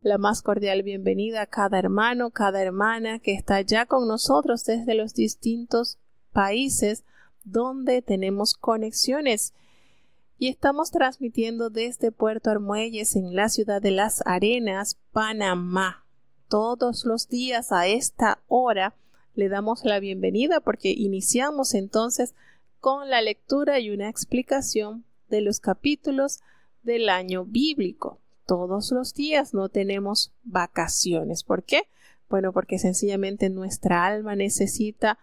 la más cordial bienvenida a cada hermano, cada hermana que está ya con nosotros desde los distintos países donde tenemos conexiones. Y estamos transmitiendo desde Puerto Armuelles en la ciudad de Las Arenas, Panamá. Todos los días a esta hora le damos la bienvenida porque iniciamos entonces con la lectura y una explicación de los capítulos del año bíblico. Todos los días no tenemos vacaciones. ¿Por qué? Bueno, porque sencillamente nuestra alma necesita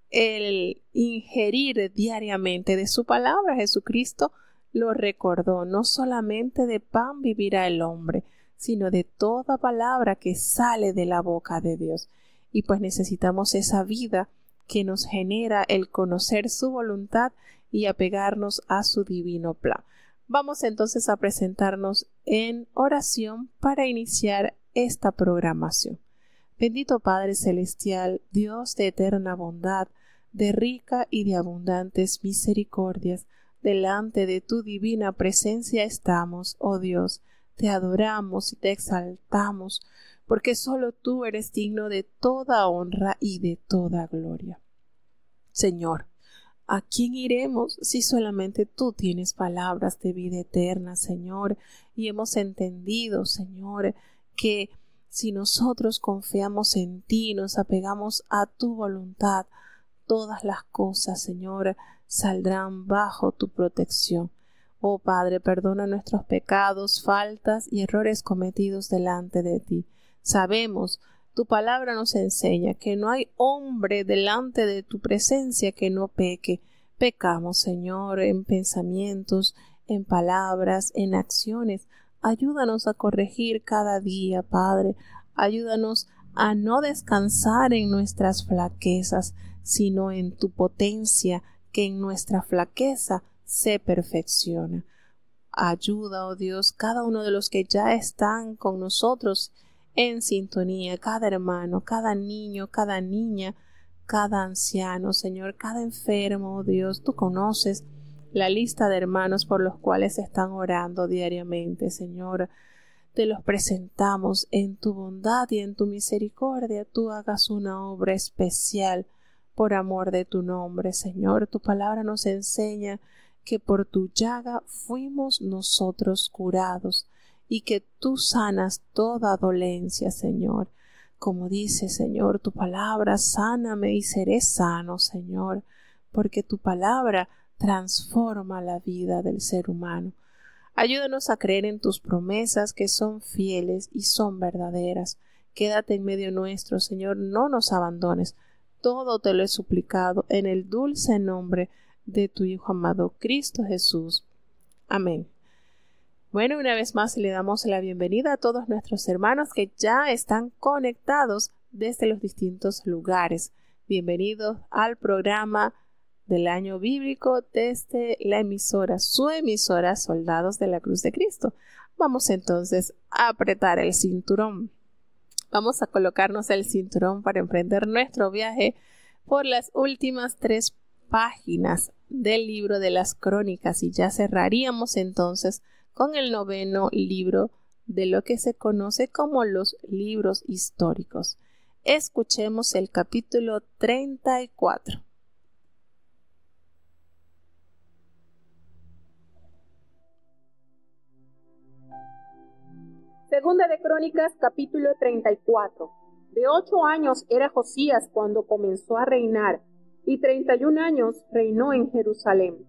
el ingerir diariamente de su palabra. Jesucristo lo recordó, no solamente de pan vivirá el hombre, sino de toda palabra que sale de la boca de Dios. Y pues necesitamos esa vida que nos genera el conocer su voluntad y apegarnos a su divino plan. Vamos entonces a presentarnos en oración para iniciar esta programación. Bendito Padre Celestial, Dios de eterna bondad, de rica y de abundantes misericordias, delante de tu divina presencia estamos, oh Dios, te adoramos y te exaltamos, porque solo tú eres digno de toda honra y de toda gloria. Señor, ¿a quién iremos si solamente tú tienes palabras de vida eterna, Señor? Y hemos entendido, Señor, que si nosotros confiamos en ti, nos apegamos a tu voluntad, todas las cosas, Señor, saldrán bajo tu protección. Oh Padre, perdona nuestros pecados, faltas y errores cometidos delante de ti. Sabemos, tu palabra nos enseña que no hay hombre delante de tu presencia que no peque. Pecamos, Señor, en pensamientos, en palabras, en acciones. Ayúdanos a corregir cada día, Padre. Ayúdanos a no descansar en nuestras flaquezas, sino en tu potencia, que en nuestra flaqueza se perfecciona. Ayuda, oh Dios, cada uno de los que ya están con nosotros en sintonía, cada hermano, cada niño, cada niña, cada anciano, Señor, cada enfermo, oh Dios, tú conoces la lista de hermanos por los cuales están orando diariamente, Señor. Te los presentamos en tu bondad y en tu misericordia. Tú hagas una obra especial por amor de tu nombre, Señor. Tu palabra nos enseña que por tu llaga fuimos nosotros curados y que tú sanas toda dolencia, Señor. Como dice, Señor, tu palabra, sáname y seré sano, Señor, porque tu palabra transforma la vida del ser humano. Ayúdanos a creer en tus promesas que son fieles y son verdaderas. Quédate en medio nuestro, Señor, no nos abandones. Todo te lo he suplicado en el dulce nombre de tu Hijo amado, Cristo Jesús. Amén. Bueno, una vez más le damos la bienvenida a todos nuestros hermanos que ya están conectados desde los distintos lugares. Bienvenidos al programa del año bíblico desde la emisora, su emisora Soldados de la Cruz de Cristo. Vamos entonces a apretar el cinturón. Vamos a colocarnos el cinturón para emprender nuestro viaje por las últimas 3 páginas del libro de las Crónicas y ya cerraríamos entonces con el 9º libro de lo que se conoce como los libros históricos. Escuchemos el capítulo 34. Segunda de Crónicas, capítulo 34. De 8 años era Josías cuando comenzó a reinar, y 31 años reinó en Jerusalén.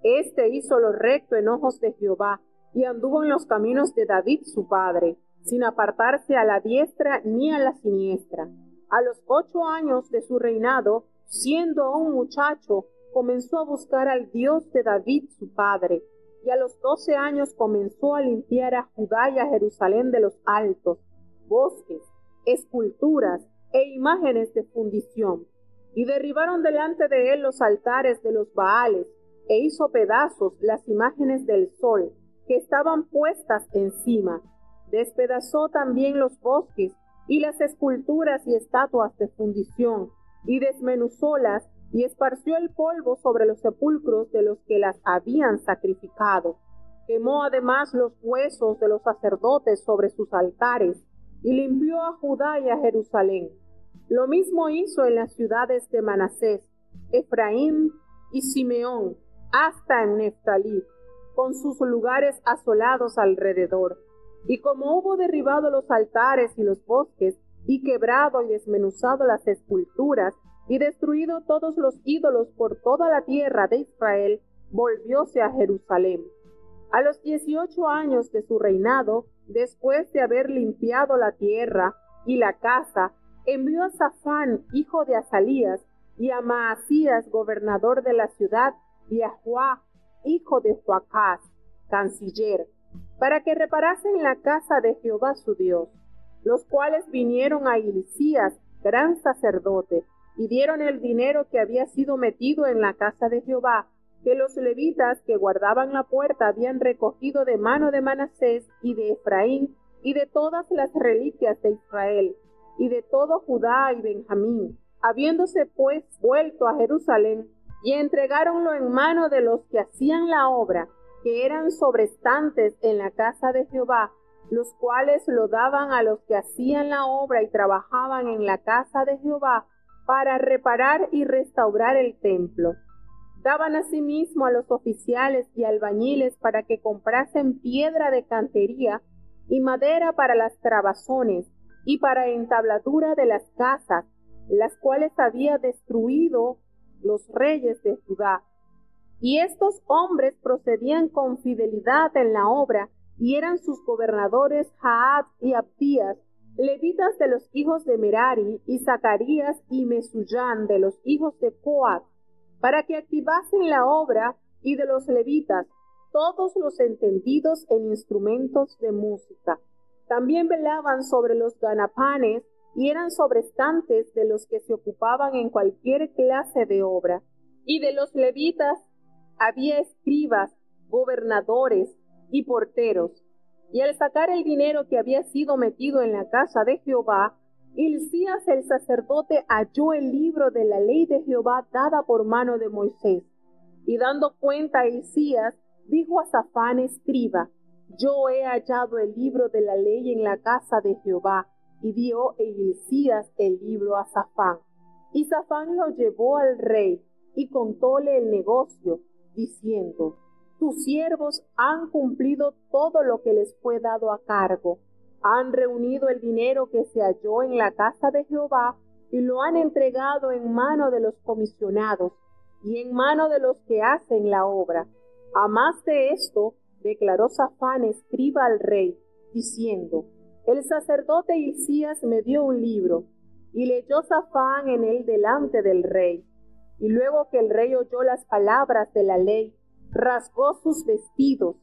Este hizo lo recto en ojos de Jehová, y anduvo en los caminos de David su padre, sin apartarse a la diestra ni a la siniestra. A los 8 años de su reinado, siendo aún muchacho, comenzó a buscar al Dios de David su padre, y a los 12 años comenzó a limpiar a Judá y a Jerusalén de los altos, bosques, esculturas e imágenes de fundición. Y derribaron delante de él los altares de los Baales, e hizo pedazos las imágenes del sol, que estaban puestas encima. Despedazó también los bosques y las esculturas y estatuas de fundición, y desmenuzólas, y esparció el polvo sobre los sepulcros de los que las habían sacrificado. Quemó además los huesos de los sacerdotes sobre sus altares y limpió a Judá y a Jerusalén. Lo mismo hizo en las ciudades de Manasés, Efraín y Simeón, hasta en Neftalí, con sus lugares asolados alrededor. Y como hubo derribado los altares y los bosques, y quebrado y desmenuzado las esculturas, y destruido todos los ídolos por toda la tierra de Israel, volvióse a Jerusalén. A los 18 años de su reinado, después de haber limpiado la tierra y la casa, envió a Safán, hijo de Azalías, y a Maasías, gobernador de la ciudad, y a Joá, hijo de Joacás, canciller, para que reparasen la casa de Jehová su Dios, los cuales vinieron a Hilcías, gran sacerdote, y dieron el dinero que había sido metido en la casa de Jehová, que los levitas que guardaban la puerta habían recogido de mano de Manasés y de Efraín, y de todas las reliquias de Israel, y de todo Judá y Benjamín, habiéndose pues vuelto a Jerusalén, y entregáronlo en mano de los que hacían la obra, que eran sobrestantes en la casa de Jehová, los cuales lo daban a los que hacían la obra y trabajaban en la casa de Jehová, para reparar y restaurar el templo. Daban asimismo a los oficiales y albañiles para que comprasen piedra de cantería y madera para las trabazones y para entabladura de las casas, las cuales había destruido los reyes de Judá. Y estos hombres procedían con fidelidad en la obra, y eran sus gobernadores Jaat y Abdías, levitas de los hijos de Merari, y Zacarías y Mesullán de los hijos de Coat, para que activasen la obra, y de los levitas, todos los entendidos en instrumentos de música. También velaban sobre los ganapanes, y eran sobrestantes de los que se ocupaban en cualquier clase de obra. Y de los levitas había escribas, gobernadores y porteros. Y al sacar el dinero que había sido metido en la casa de Jehová, Hilcías el sacerdote halló el libro de la ley de Jehová dada por mano de Moisés. Y dando cuenta a Hilcías, dijo a Safán escriba: yo he hallado el libro de la ley en la casa de Jehová. Y dio Hilcías el libro a Safán. Y Safán lo llevó al rey, y contóle el negocio, diciendo: tus siervos han cumplido todo lo que les fue dado a cargo. Han reunido el dinero que se halló en la casa de Jehová, y lo han entregado en mano de los comisionados, y en mano de los que hacen la obra. A más de esto, declaró Safán escriba al rey, diciendo: el sacerdote Hilcías me dio un libro, y leyó Safán en él delante del rey. Y luego que el rey oyó las palabras de la ley, rasgó sus vestidos,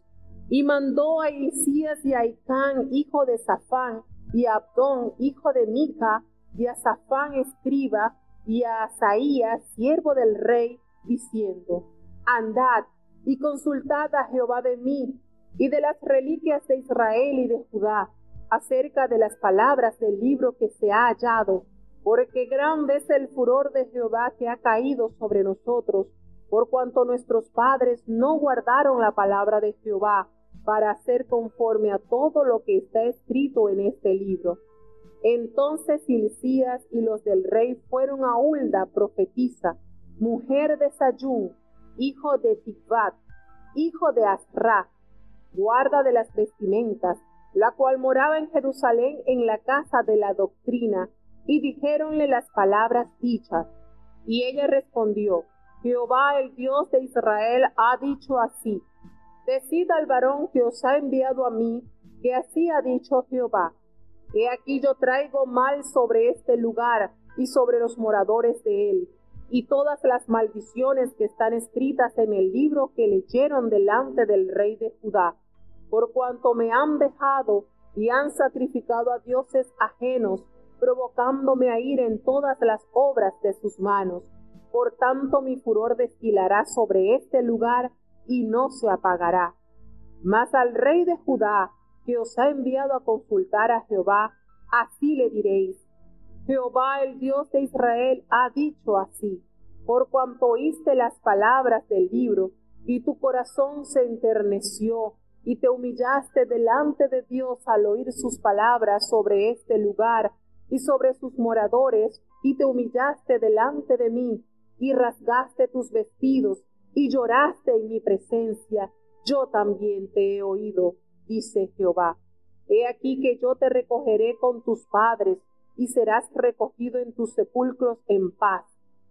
y mandó a Hilcías y a Icán, hijo de Safán, y a Abdón, hijo de Mica, y a Safán escriba, y a Asaías, siervo del rey, diciendo: andad y consultad a Jehová de mí, y de las reliquias de Israel y de Judá, acerca de las palabras del libro que se ha hallado, porque grande es el furor de Jehová que ha caído sobre nosotros, por cuanto nuestros padres no guardaron la palabra de Jehová, para hacer conforme a todo lo que está escrito en este libro. Entonces Hilcías y los del rey fueron a Hulda, profetisa, mujer de Sayún, hijo de Tikvat, hijo de Asra, guarda de las vestimentas, la cual moraba en Jerusalén en la casa de la doctrina, y dijéronle las palabras dichas. Y ella respondió: Jehová, el Dios de Israel, ha dicho así: decid al varón que os ha enviado a mí, que así ha dicho Jehová: he aquí yo traigo mal sobre este lugar y sobre los moradores de él, y todas las maldiciones que están escritas en el libro que leyeron delante del rey de Judá, por cuanto me han dejado y han sacrificado a dioses ajenos, provocándome a ir en todas las obras de sus manos. Por tanto mi furor destilará sobre este lugar y no se apagará. Mas al rey de Judá, que os ha enviado a consultar a Jehová, así le diréis: Jehová, el Dios de Israel, ha dicho así: por cuanto oíste las palabras del libro, y tu corazón se enterneció, y te humillaste delante de Dios al oír sus palabras sobre este lugar y sobre sus moradores, y te humillaste delante de mí, y rasgaste tus vestidos, y lloraste en mi presencia, yo también te he oído, dice Jehová. He aquí que yo te recogeré con tus padres, y serás recogido en tus sepulcros en paz,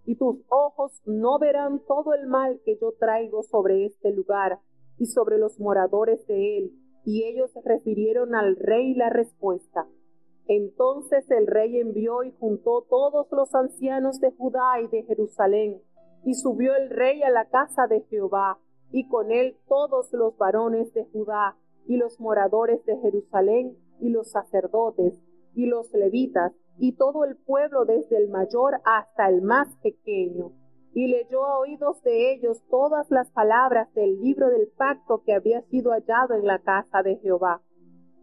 y tus ojos no verán todo el mal que yo traigo sobre este lugar, y sobre los moradores de él. Y ellos refirieron al rey la respuesta. Entonces el rey envió y juntó todos los ancianos de Judá y de Jerusalén, y subió el rey a la casa de Jehová, y con él todos los varones de Judá, y los moradores de Jerusalén, y los sacerdotes, y los levitas, y todo el pueblo desde el mayor hasta el más pequeño. Y leyó a oídos de ellos todas las palabras del libro del pacto que había sido hallado en la casa de Jehová.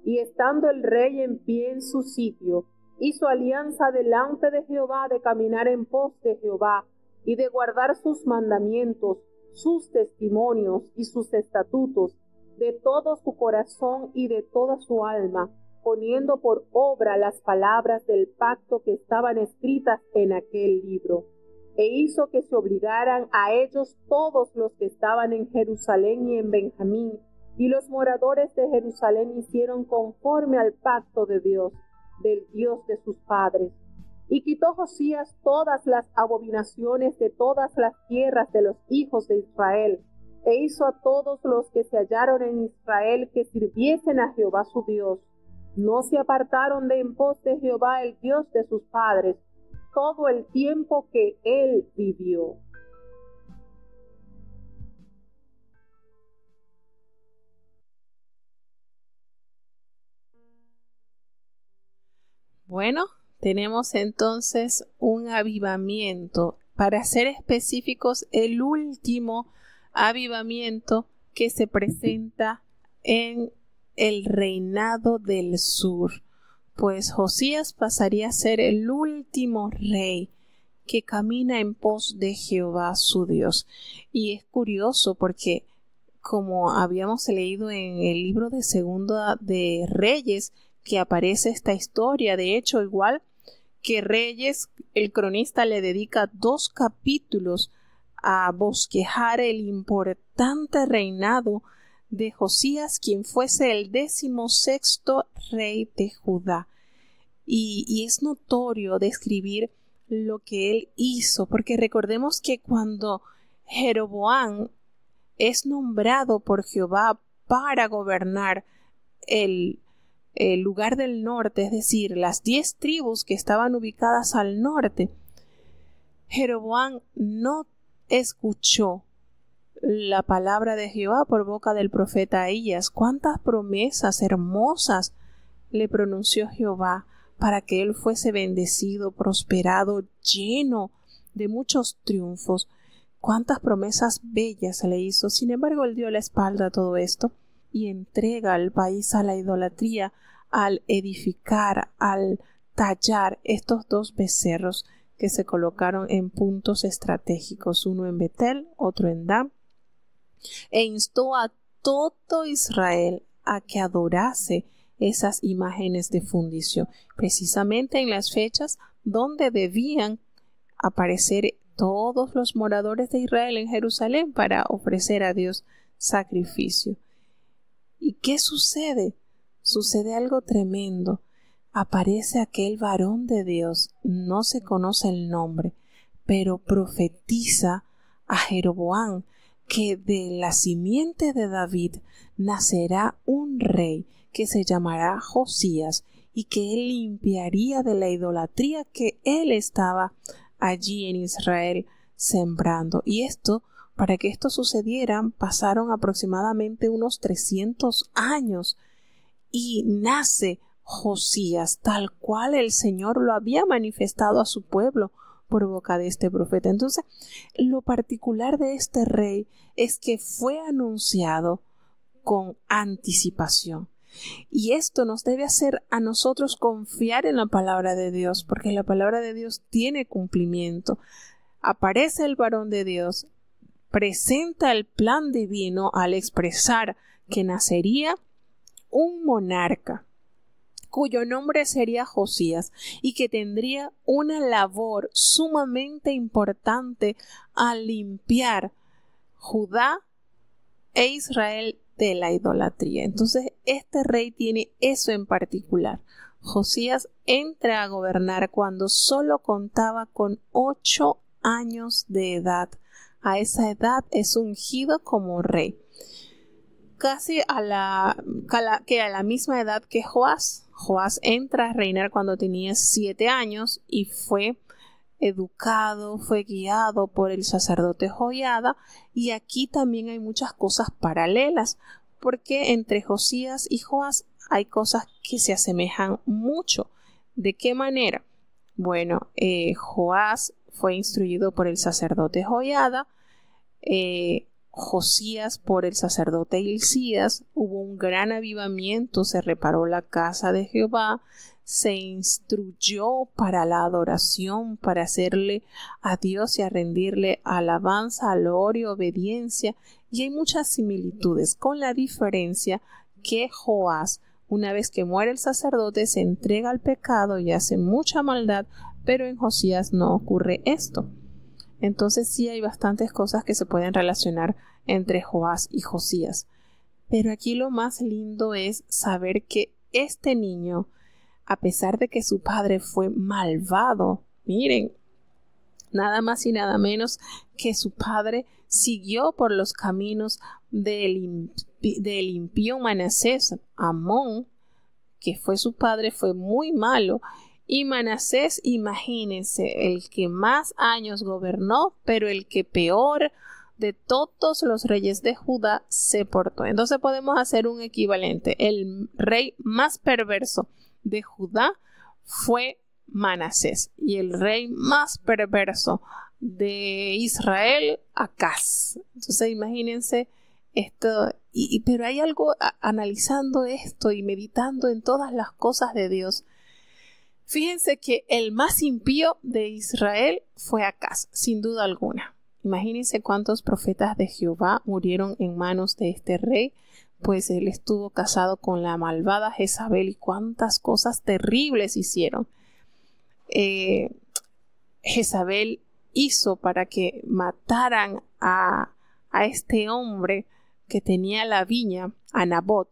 Y estando el rey en pie en su sitio, hizo alianza delante de Jehová de caminar en pos de Jehová, y de guardar sus mandamientos, sus testimonios y sus estatutos, de todo su corazón y de toda su alma, poniendo por obra las palabras del pacto que estaban escritas en aquel libro. E hizo que se obligaran a ellos todos los que estaban en Jerusalén y en Benjamín, y los moradores de Jerusalén hicieron conforme al pacto de Dios, del Dios de sus padres. Y quitó Josías todas las abominaciones de todas las tierras de los hijos de Israel, e hizo a todos los que se hallaron en Israel que sirviesen a Jehová su Dios. No se apartaron de en pos de Jehová el Dios de sus padres, todo el tiempo que él vivió. Bueno, tenemos entonces un avivamiento. Para ser específicos, el último avivamiento que se presenta en el reinado del sur, pues Josías pasaría a ser el último rey que camina en pos de Jehová su Dios. Y es curioso porque, como habíamos leído en el libro de Segunda de Reyes, que aparece esta historia, de hecho, igual que Reyes, el cronista le dedica 2 capítulos a bosquejar el importante reinado de Josías, quien fuese el 16º rey de Judá. Y es notorio describir lo que él hizo, porque recordemos que cuando Jeroboam es nombrado por Jehová para gobernar el lugar del norte, es decir, las 10 tribus que estaban ubicadas al norte, Jeroboam no escuchó la palabra de Jehová por boca del profeta Ahías. Cuántas promesas hermosas le pronunció Jehová para que él fuese bendecido, prosperado, lleno de muchos triunfos. Cuántas promesas bellas le hizo. Sin embargo, él dio la espalda a todo esto y entrega al país a la idolatría al edificar, al tallar estos 2 becerros que se colocaron en puntos estratégicos, uno en Betel, otro en Dan, e instó a todo Israel a que adorase esas imágenes de fundición, precisamente en las fechas donde debían aparecer todos los moradores de Israel en Jerusalén para ofrecer a Dios sacrificio. ¿Y qué sucede? Sucede algo tremendo. Aparece aquel varón de Dios, no se conoce el nombre, pero profetiza a Jeroboam que de la simiente de David nacerá un rey que se llamará Josías y que él limpiaría de la idolatría que él estaba allí en Israel sembrando. Y esto, para que esto sucediera, pasaron aproximadamente unos 300 años y nace Josías tal cual el Señor lo había manifestado a su pueblo por boca de este profeta. Entonces, lo particular de este rey es que fue anunciado con anticipación. Y esto nos debe hacer a nosotros confiar en la palabra de Dios, porque la palabra de Dios tiene cumplimiento. Aparece el varón de Dios, presenta el plan divino al expresar que nacería un monarca cuyo nombre sería Josías y que tendría una labor sumamente importante al limpiar Judá e Israel de la idolatría. Entonces, este rey tiene eso en particular. Josías entra a gobernar cuando solo contaba con 8 años de edad. A esa edad es ungido como rey. Casi a la misma edad que Joás. Joás entra a reinar cuando tenía 7 años y fue educado, fue guiado por el sacerdote Joiada, y aquí también hay muchas cosas paralelas, porque entre Josías y Joás hay cosas que se asemejan mucho. ¿De qué manera? Bueno, Joás fue instruido por el sacerdote Joiada, Josías por el sacerdote Hilcías, hubo un gran avivamiento, se reparó la casa de Jehová, se instruyó para la adoración, para hacerle a Dios y a rendirle alabanza, gloria, obediencia, y hay muchas similitudes, con la diferencia que Joás, una vez que muere el sacerdote, se entrega al pecado y hace mucha maldad, pero en Josías no ocurre esto. Entonces sí hay bastantes cosas que se pueden relacionar entre Joás y Josías. Pero aquí lo más lindo es saber que este niño, a pesar de que su padre fue malvado, miren, nada más y nada menos que su padre siguió por los caminos del impío Manasés. Amón, que fue su padre, fue muy malo. Y Manasés, imagínense, el que más años gobernó, pero el que peor de todos los reyes de Judá se portó. Entonces podemos hacer un equivalente. El rey más perverso de Judá fue Manasés y el rey más perverso de Israel, Acaz. Entonces imagínense esto, pero hay algo analizando esto y meditando en todas las cosas de Dios. Fíjense que el más impío de Israel fue Acaz, sin duda alguna. Imagínense cuántos profetas de Jehová murieron en manos de este rey, pues él estuvo casado con la malvada Jezabel y cuántas cosas terribles hicieron. Jezabel hizo para que mataran a este hombre que tenía la viña, a Nabot,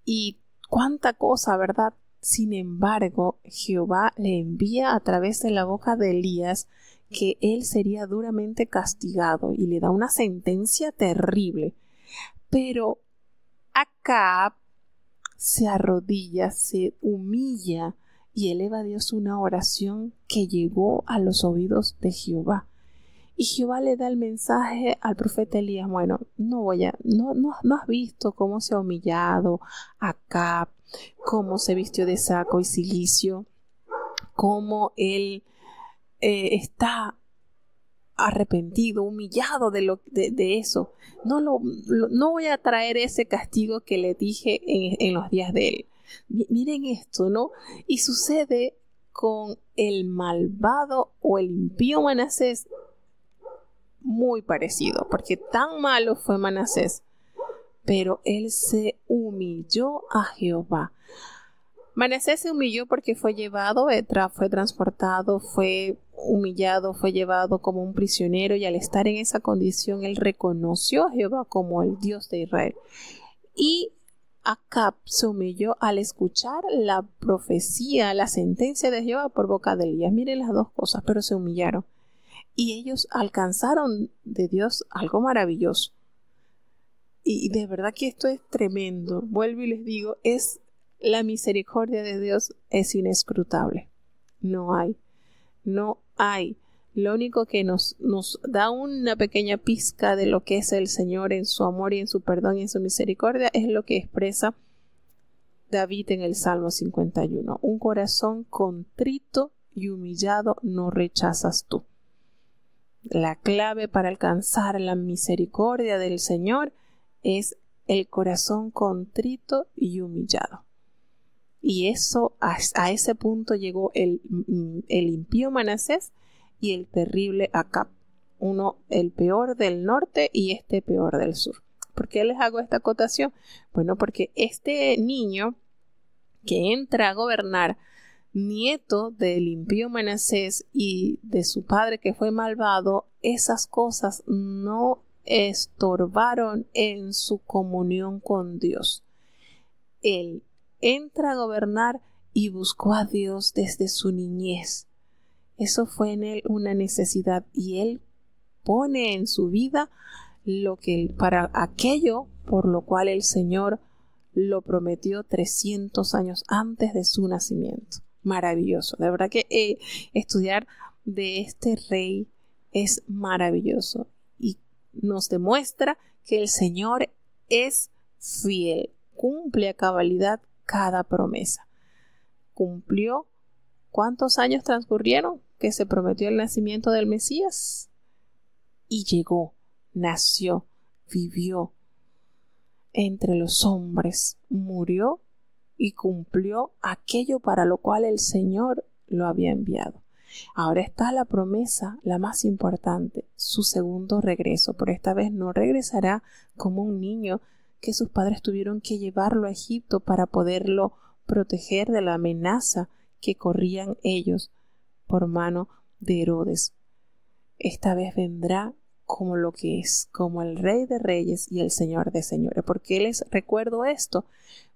y cuánta cosa, ¿verdad? Sin embargo, Jehová le envía a través de la boca de Elías que él sería duramente castigado y le da una sentencia terrible. Pero Acab se arrodilla, se humilla y eleva a Dios una oración que llegó a los oídos de Jehová. Y Jehová le da el mensaje al profeta Elías: bueno, no has visto cómo se ha humillado Acab, cómo se vistió de saco y cilicio, cómo él está arrepentido, humillado de eso. No voy a traer ese castigo que le dije en los días de él. Miren esto, ¿no? Y sucede con el malvado o el impío Manasés muy parecido, porque tan malo fue Manasés, pero él se humilló a Jehová. Manasés se humilló porque fue llevado, fue transportado, fue humillado, fue llevado como un prisionero, y al estar en esa condición él reconoció a Jehová como el Dios de Israel. Y Acab se humilló al escuchar la profecía, la sentencia de Jehová por boca de Elías. Miren las dos cosas, pero se humillaron. Y ellos alcanzaron de Dios algo maravilloso. Y de verdad que esto es tremendo. Vuelvo y les digo, la misericordia de Dios es inescrutable. No hay. Lo único que nos da una pequeña pizca de lo que es el Señor en su amor y en su perdón y en su misericordia es lo que expresa David en el Salmo 51. Un corazón contrito y humillado no rechazas tú. La clave para alcanzar la misericordia del Señor es el corazón contrito y humillado. Y eso, a ese punto llegó el impío Manasés y el terrible Acab. Uno el peor del norte y este peor del sur. ¿Por qué les hago esta acotación? Bueno, porque este niño que entra a gobernar, nieto del impío Manasés y de su padre que fue malvado, esas cosas no estorbaron en su comunión con Dios. Él entra a gobernar y buscó a Dios desde su niñez. Eso fue en él una necesidad y él pone en su vida para aquello por lo cual el Señor lo prometió 300 años antes de su nacimiento. Maravilloso. De verdad que estudiar de este rey es maravilloso y nos demuestra que el Señor es fiel, cumple a cabalidad cada promesa. Cumplió. ¿Cuántos años transcurrieron que se prometió el nacimiento del Mesías? Y llegó, nació, vivió entre los hombres, murió y cumplió aquello para lo cual el Señor lo había enviado. Ahora está la promesa, la más importante, su segundo regreso. Por esta vez no regresará como un niño que sus padres tuvieron que llevarlo a Egipto para poderlo proteger de la amenaza que corrían ellos por mano de Herodes. Esta vez vendrá como lo que es, como el Rey de Reyes y el Señor de Señores. ¿Por qué les recuerdo esto?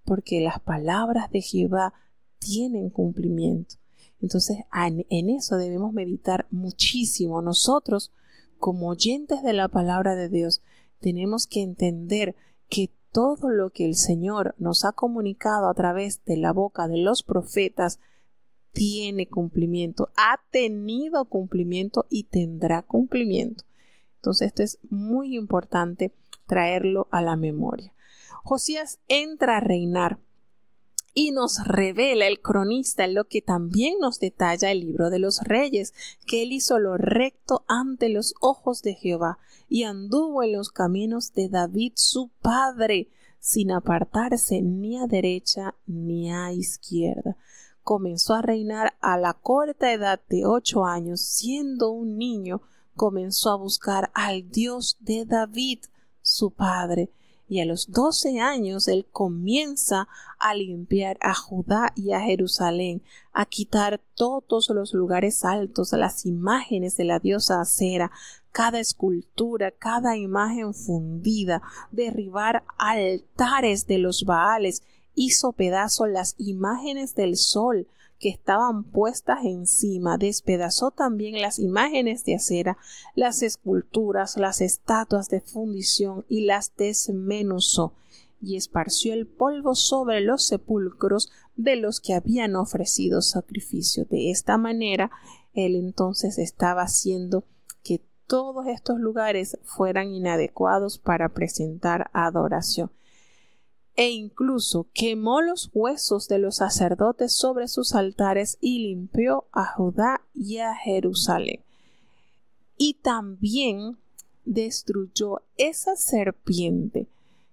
Porque las palabras de Jehová tienen cumplimiento. Entonces, en eso debemos meditar muchísimo. Nosotros, como oyentes de la palabra de Dios, tenemos que entender que todo lo que el Señor nos ha comunicado a través de la boca de los profetas tiene cumplimiento, ha tenido cumplimiento y tendrá cumplimiento. Entonces esto es muy importante traerlo a la memoria. Josías entra a reinar y nos revela el cronista lo que también nos detalla el libro de los Reyes, que él hizo lo recto ante los ojos de Jehová y anduvo en los caminos de David su padre, sin apartarse ni a derecha ni a izquierda. Comenzó a reinar a la corta edad de 8 años, siendo un niño, comenzó a buscar al Dios de David, su padre, y a los 12 años él comienza a limpiar a Judá y a Jerusalén, a quitar todos los lugares altos, las imágenes de la diosa Acera, cada escultura, cada imagen fundida, derribar altares de los Baales, hizo pedazos las imágenes del sol que estaban puestas encima, despedazó también las imágenes de acera, las esculturas, las estatuas de fundición y las desmenuzó, y esparció el polvo sobre los sepulcros de los que habían ofrecido sacrificio. De esta manera, él entonces estaba haciendo que todos estos lugares fueran inadecuados para presentar adoración. E incluso quemó los huesos de los sacerdotes sobre sus altares y limpió a Judá y a Jerusalén. Y también destruyó esa serpiente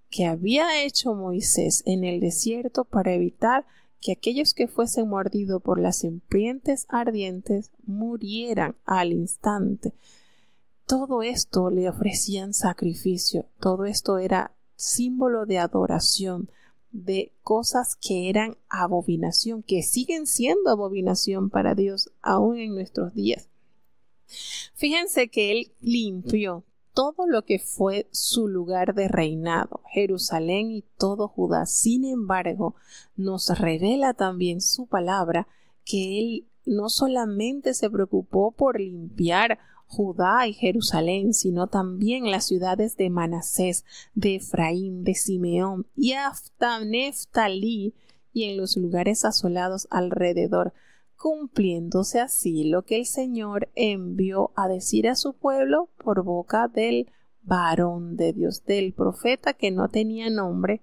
que había hecho Moisés en el desierto para evitar que aquellos que fuesen mordidos por las serpientes ardientes murieran al instante. Todo esto le ofrecían sacrificio, todo esto era símbolo de adoración, de cosas que eran abominación, que siguen siendo abominación para Dios aún en nuestros días. Fíjense que él limpió todo lo que fue su lugar de reinado, Jerusalén y todo Judá. Sin embargo, nos revela también su palabra que él no solamente se preocupó por limpiar Judá y Jerusalén, sino también las ciudades de Manasés, de Efraín, de Simeón y hasta Neftalí y en los lugares asolados alrededor, cumpliéndose así lo que el Señor envió a decir a su pueblo por boca del varón de Dios, del profeta que no tenía nombre,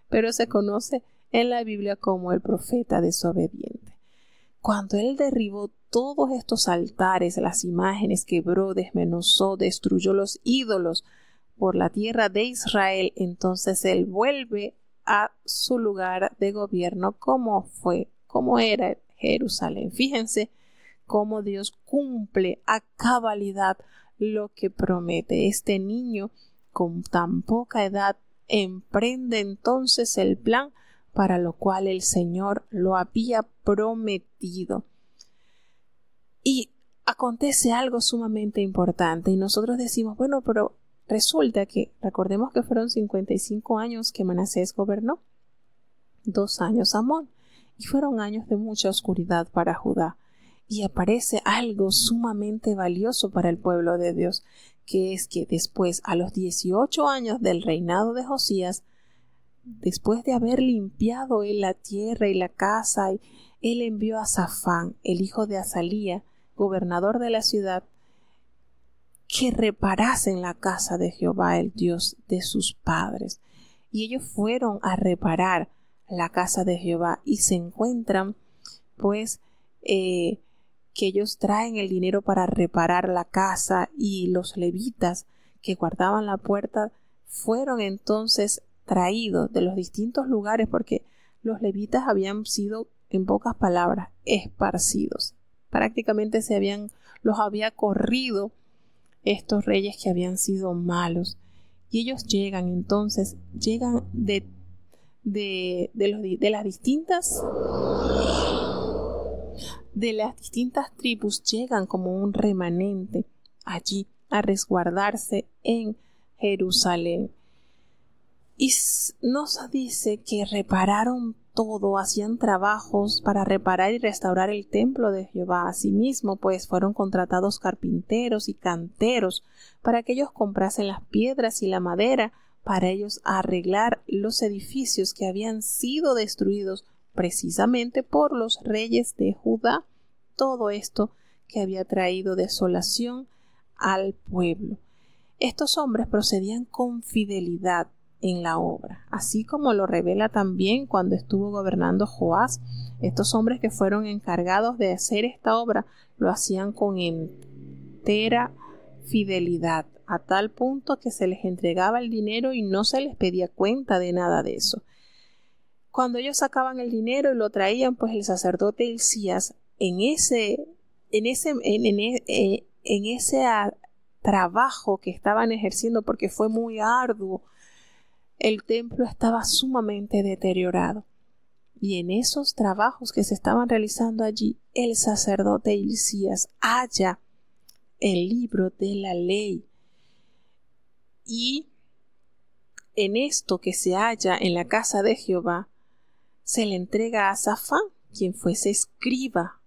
pero se conoce en la Biblia como el profeta desobediente. Cuando él derribó todos estos altares, las imágenes, quebró, desmenuzó, destruyó los ídolos por la tierra de Israel, entonces él vuelve a su lugar de gobierno como era Jerusalén. Fíjense cómo Dios cumple a cabalidad lo que promete. Este niño con tan poca edad emprende entonces el plan para lo cual el Señor lo había prometido. Y acontece algo sumamente importante y nosotros decimos, bueno, pero resulta que, recordemos que fueron 55 años que Manasés gobernó, 2 años Amón, y fueron años de mucha oscuridad para Judá. Y aparece algo sumamente valioso para el pueblo de Dios, que es que después, a los 18 años del reinado de Josías, después de haber limpiado él la tierra y la casa, él envió a Safán, el hijo de Azalía, gobernador de la ciudad, que reparasen la casa de Jehová, el Dios de sus padres. Y ellos fueron a reparar la casa de Jehová y se encuentran, pues, que ellos traen el dinero para reparar la casa, y los levitas que guardaban la puerta fueron entonces traídos de los distintos lugares, porque los levitas habían sido, en pocas palabras, esparcidos. Prácticamente los había corrido estos reyes que habían sido malos. Y ellos llegan de las distintas tribus, llegan como un remanente allí a resguardarse en Jerusalén. Y nos dice que repararon todo, hacían trabajos para reparar y restaurar el templo de Jehová. Asimismo, pues fueron contratados carpinteros y canteros para que ellos comprasen las piedras y la madera para ellos arreglar los edificios que habían sido destruidos precisamente por los reyes de Judá. Todo esto que había traído desolación al pueblo. Estos hombres procedían con fidelidad en la obra, así como lo revela también cuando estuvo gobernando Joás. Estos hombres que fueron encargados de hacer esta obra lo hacían con entera fidelidad, a tal punto que se les entregaba el dinero y no se les pedía cuenta de nada de eso. Cuando ellos sacaban el dinero y lo traían, pues el sacerdote Hilcías, en ese trabajo que estaban ejerciendo, porque fue muy arduo, el templo estaba sumamente deteriorado. Y en esos trabajos que se estaban realizando allí, el sacerdote Hilcías halla el libro de la ley. Y en esto que se halla en la casa de Jehová, se le entrega a Safán, quien fuese escriba,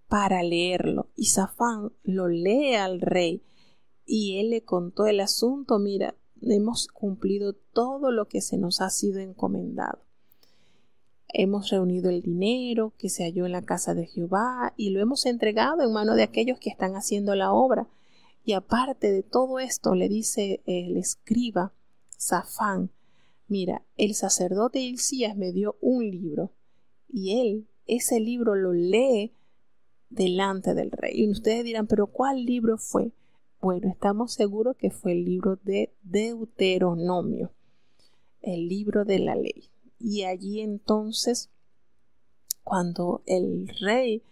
para leerlo. Y Safán lo lee al rey, y él le contó el asunto. Mira, hemos cumplido todo lo que se nos ha sido encomendado. Hemos reunido el dinero que se halló en la casa de Jehová y lo hemos entregado en mano de aquellos que están haciendo la obra. Y aparte de todo esto, le dice el escriba Safán, mira, el sacerdote Hilcías me dio un libro y él ese libro lo lee delante del rey. Y ustedes dirán, ¿pero cuál libro fue? Bueno, estamos seguros que fue el libro de Deuteronomio, el libro de la ley. Y allí entonces, cuando el rey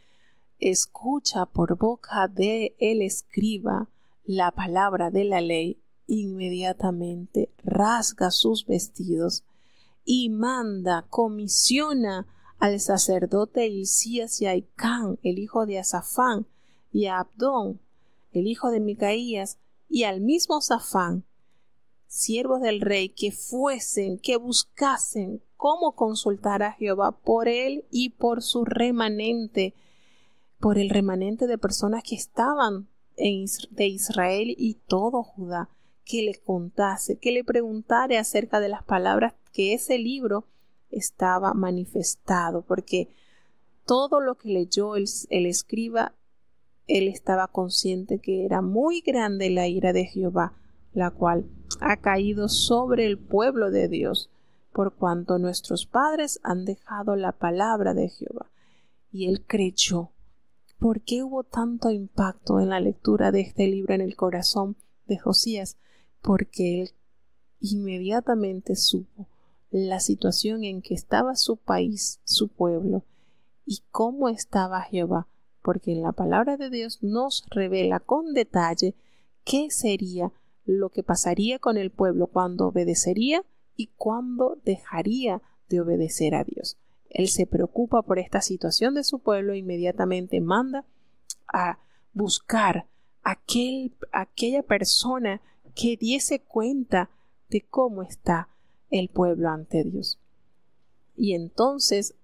escucha por boca de el escriba la palabra de la ley, inmediatamente rasga sus vestidos y comisiona al sacerdote Hilcías y a Hicán, el hijo de Asafán, y a Abdón, el hijo de Micaías, y al mismo Safán, siervos del rey, que buscasen cómo consultar a Jehová por él y por su remanente, por el remanente de personas que estaban de Israel y todo Judá, que le contase, que le preguntare acerca de las palabras que ese libro estaba manifestado, porque todo lo que leyó el escriba, él estaba consciente que era muy grande la ira de Jehová, la cual ha caído sobre el pueblo de Dios, por cuanto nuestros padres han dejado la palabra de Jehová. Y él creyó. ¿Por qué hubo tanto impacto en la lectura de este libro en el corazón de Josías? Porque él inmediatamente supo la situación en que estaba su país, su pueblo, y cómo estaba Jehová, porque en la palabra de Dios nos revela con detalle qué sería lo que pasaría con el pueblo cuando obedecería y cuando dejaría de obedecer a Dios. Él se preocupa por esta situación de su pueblo e inmediatamente manda a buscar aquella persona que diese cuenta de cómo está el pueblo ante Dios. Y entonces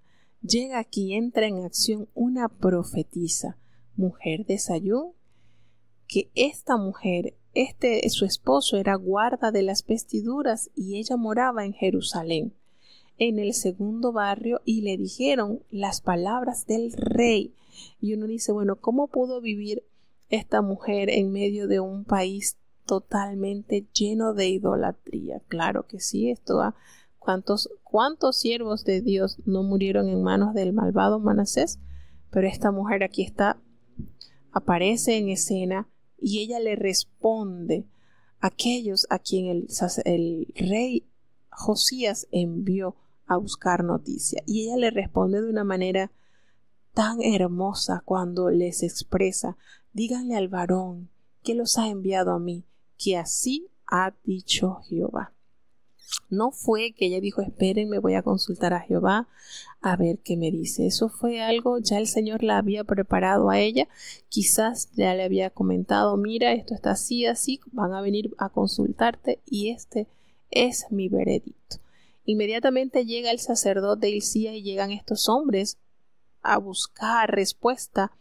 llega aquí, entra en acción una profetisa, mujer de Sayún, que esta mujer, su esposo era guarda de las vestiduras y ella moraba en Jerusalén, en el segundo barrio, y le dijeron las palabras del rey. Y uno dice, bueno, ¿cómo pudo vivir esta mujer en medio de un país totalmente lleno de idolatría? Claro que sí, ¿Cuántos siervos de Dios no murieron en manos del malvado Manasés? Pero esta mujer aquí aparece en escena y ella le responde a aquellos a quien el rey Josías envió a buscar noticia. Y ella le responde de una manera tan hermosa cuando les expresa: díganle al varón que los ha enviado a mí, que así ha dicho Jehová. No fue que ella dijo, espérenme, voy a consultar a Jehová a ver qué me dice. Eso fue algo, ya el Señor la había preparado a ella. Quizás ya le había comentado, mira, esto está así, así, van a venir a consultarte y este es mi veredicto. Inmediatamente llega el sacerdote Hilcías y llegan estos hombres a buscar respuesta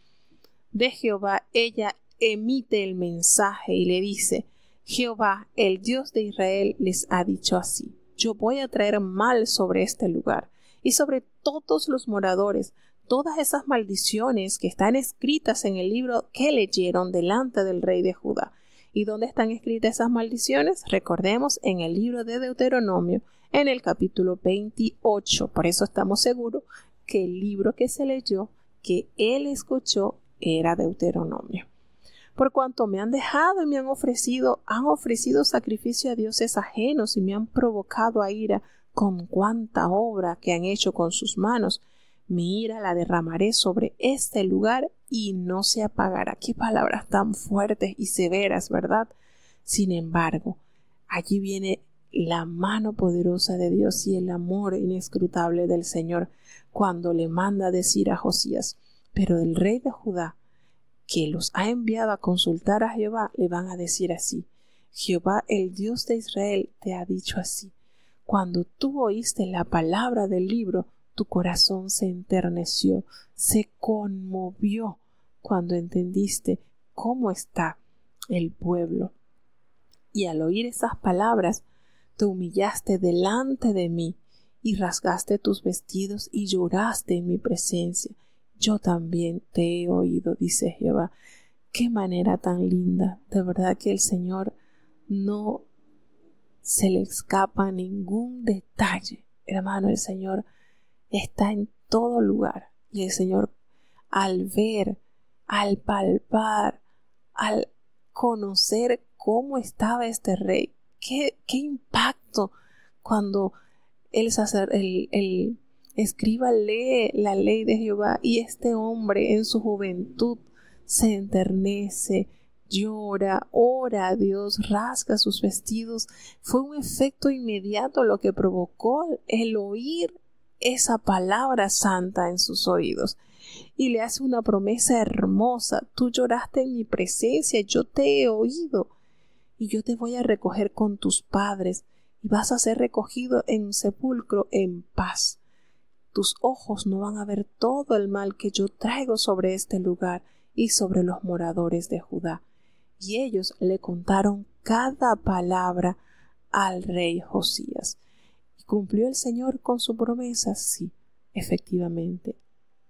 de Jehová. Ella emite el mensaje y le dice: Jehová, el Dios de Israel, les ha dicho así: yo voy a traer mal sobre este lugar y sobre todos los moradores todas esas maldiciones que están escritas en el libro que leyeron delante del rey de Judá. ¿Y dónde están escritas esas maldiciones? Recordemos, en el libro de Deuteronomio, en el capítulo 28. Por eso estamos seguros que el libro que se leyó, que él escuchó, era Deuteronomio. Por cuanto me han dejado y han ofrecido sacrificio a dioses ajenos y me han provocado a ira con cuanta obra que han hecho con sus manos, mi ira la derramaré sobre este lugar y no se apagará. Qué palabras tan fuertes y severas, ¿verdad? Sin embargo, allí viene la mano poderosa de Dios y el amor inescrutable del Señor cuando le manda decir a Josías: pero del rey de Judá, que los ha enviado a consultar a Jehová, le van a decir así: Jehová, el Dios de Israel, te ha dicho así: cuando tú oíste la palabra del libro, tu corazón se enterneció, se conmovió cuando entendiste cómo está el pueblo. Y al oír esas palabras, te humillaste delante de mí y rasgaste tus vestidos y lloraste en mi presencia. Yo también te he oído, dice Jehová. Qué manera tan linda. De verdad que el Señor no se le escapa ningún detalle. Hermano, el Señor está en todo lugar. Y el Señor, al ver, al palpar, al conocer cómo estaba este rey, qué impacto cuando el escriba lee la ley de Jehová y este hombre en su juventud se enternece, llora, ora a Dios, rasga sus vestidos. Fue un efecto inmediato lo que provocó el oír esa palabra santa en sus oídos. Y le hace una promesa hermosa: tú lloraste en mi presencia, yo te he oído, y yo te voy a recoger con tus padres, y vas a ser recogido en un sepulcro en paz. Tus ojos no van a ver todo el mal que yo traigo sobre este lugar y sobre los moradores de Judá. Y ellos le contaron cada palabra al rey Josías. ¿Y cumplió el Señor con su promesa? Sí, efectivamente.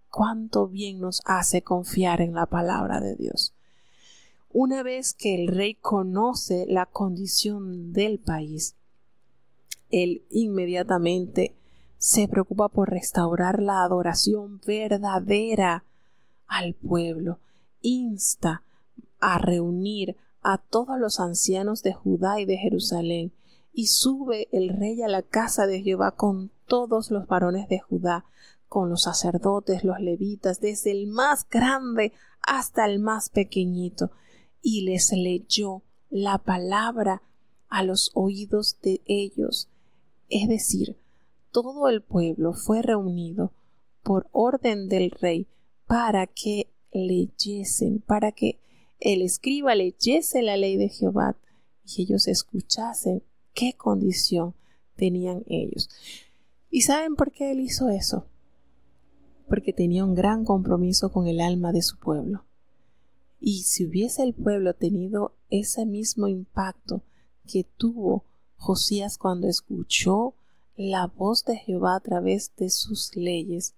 Cuánto bien nos hace confiar en la palabra de Dios. Una vez que el rey conoce la condición del país, él inmediatamente se preocupa por restaurar la adoración verdadera al pueblo. Insta a reunir a todos los ancianos de Judá y de Jerusalén, y sube el rey a la casa de Jehová con todos los varones de Judá, con los sacerdotes, los levitas, desde el más grande hasta el más pequeñito, y les leyó la palabra a los oídos de ellos. Es decir, todo el pueblo fue reunido por orden del rey para que leyesen, para que el escriba leyese la ley de Jehová y ellos escuchasen qué condición tenían ellos. ¿Y saben por qué él hizo eso? Porque tenía un gran compromiso con el alma de su pueblo. Y si hubiese el pueblo tenido ese mismo impacto que tuvo Josías cuando escuchó la voz de Jehová a través de sus leyes,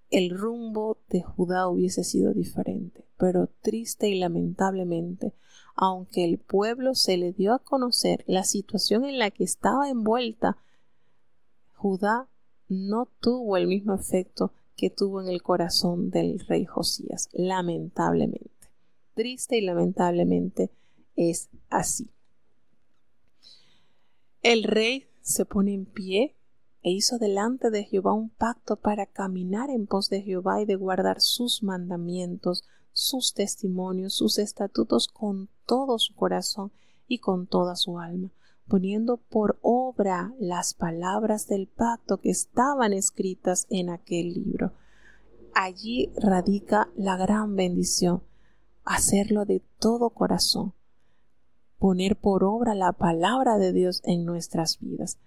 el rumbo de Judá hubiese sido diferente. Pero triste y lamentablemente, aunque el pueblo se le dio a conocer la situación en la que estaba envuelta, Judá no tuvo el mismo efecto que tuvo en el corazón del rey Josías, lamentablemente. Triste y lamentablemente es así. El rey se pone en pie e hizo delante de Jehová un pacto para caminar en pos de Jehová y de guardar sus mandamientos, sus testimonios, sus estatutos con todo su corazón y con toda su alma, poniendo por obra las palabras del pacto que estaban escritas en aquel libro. Allí radica la gran bendición, hacerlo de todo corazón, poner por obra la palabra de Dios en nuestras vidas.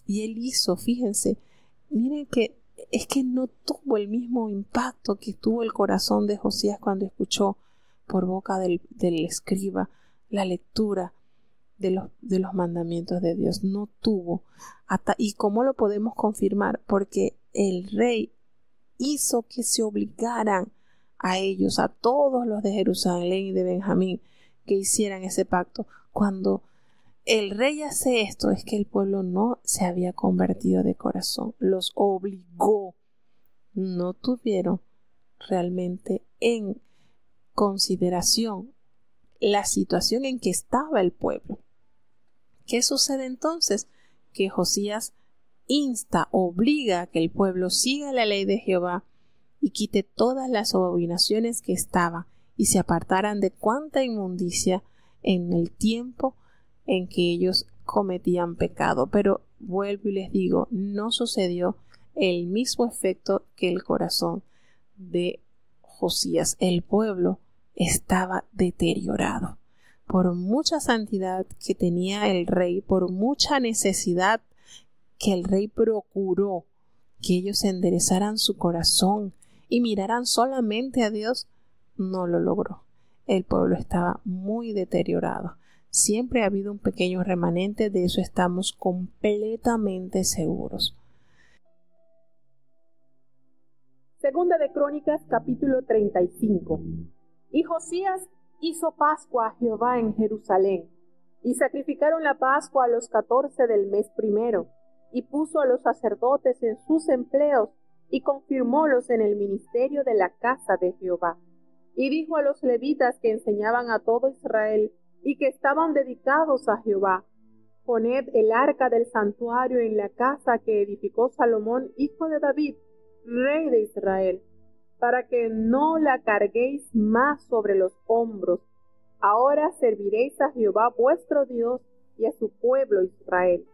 Y él hizo, fíjense, miren que es que no tuvo el mismo impacto que tuvo el corazón de Josías cuando escuchó por boca del escriba la lectura de los mandamientos de Dios. No tuvo. ¿Y cómo lo podemos confirmar? Porque el rey hizo que se obligaran a ellos, a todos los de Jerusalén y de Benjamín, que hicieran ese pacto. Cuando el rey hace esto, es que el pueblo no se había convertido de corazón, los obligó. No tuvieron realmente en consideración la situación en que estaba el pueblo. ¿Qué sucede entonces? Que Josías obliga a que el pueblo siga la ley de Jehová y quite todas las abominaciones que estaban y se apartaran de cuanta inmundicia en el tiempo en que ellos cometían pecado. Pero vuelvo y les digo, no sucedió el mismo efecto que el corazón de Josías. El pueblo estaba deteriorado por mucha santidad que tenía el rey, por mucha necesidad que el rey procuró que ellos enderezaran su corazón y miraran solamente a Dios. No lo logró. El pueblo estaba muy deteriorado. Siempre ha habido un pequeño remanente, de eso estamos completamente seguros. Segunda de Crónicas, capítulo 35. Y Josías hizo Pascua a Jehová en Jerusalén, y sacrificaron la Pascua a los 14 del mes primero, y puso a los sacerdotes en sus empleos, y confirmólos en el ministerio de la casa de Jehová. Y dijo a los levitas que enseñaban a todo Israel, y que estaban dedicados a Jehová: poned el arca del santuario en la casa que edificó Salomón, hijo de David, rey de Israel, para que no la carguéis más sobre los hombros. Ahora serviréis a Jehová vuestro Dios y a su pueblo Israel.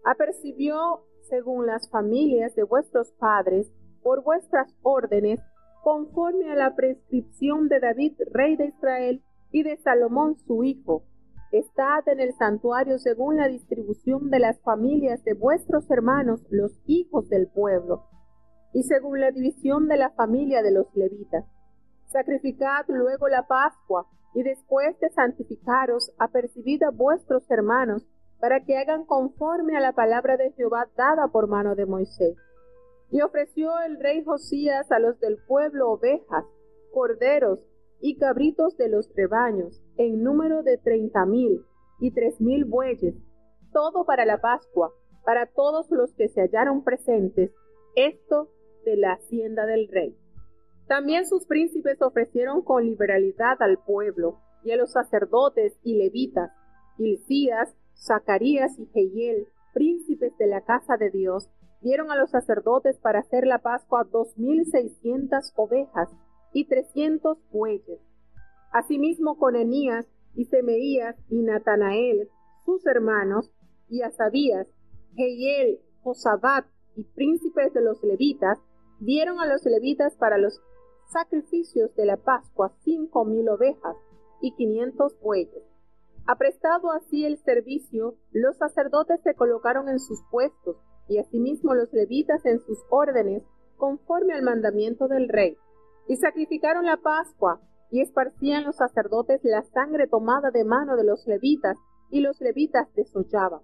Apercibió según las familias de vuestros padres, por vuestras órdenes, conforme a la prescripción de David, rey de Israel, y de Salomón su hijo. Estad en el santuario según la distribución de las familias de vuestros hermanos, los hijos del pueblo, y según la división de la familia de los levitas. Sacrificad luego la Pascua, y después de santificaros, apercibid a vuestros hermanos, para que hagan conforme a la palabra de Jehová dada por mano de Moisés. Y ofreció el rey Josías a los del pueblo ovejas, corderos y cabritos de los rebaños, en número de 30,000, y 3,000 bueyes, todo para la Pascua, para todos los que se hallaron presentes, esto de la hacienda del rey. También sus príncipes ofrecieron con liberalidad al pueblo, y a los sacerdotes y levitas, Hilcías, Zacarías y Jehiel, príncipes de la casa de Dios, dieron a los sacerdotes para hacer la Pascua 2,600 ovejas y 300 bueyes. Asimismo, Conanías y Semeías y Natanael, sus hermanos, y Asabías, Jehiel, Josabat y príncipes de los levitas, dieron a los levitas para los sacrificios de la Pascua 5,000 ovejas y 500 bueyes. Aprestado así el servicio, los sacerdotes se colocaron en sus puestos, y asimismo los levitas en sus órdenes, conforme al mandamiento del rey. Y sacrificaron la Pascua, y esparcían los sacerdotes la sangre tomada de mano de los levitas, y los levitas desollaban.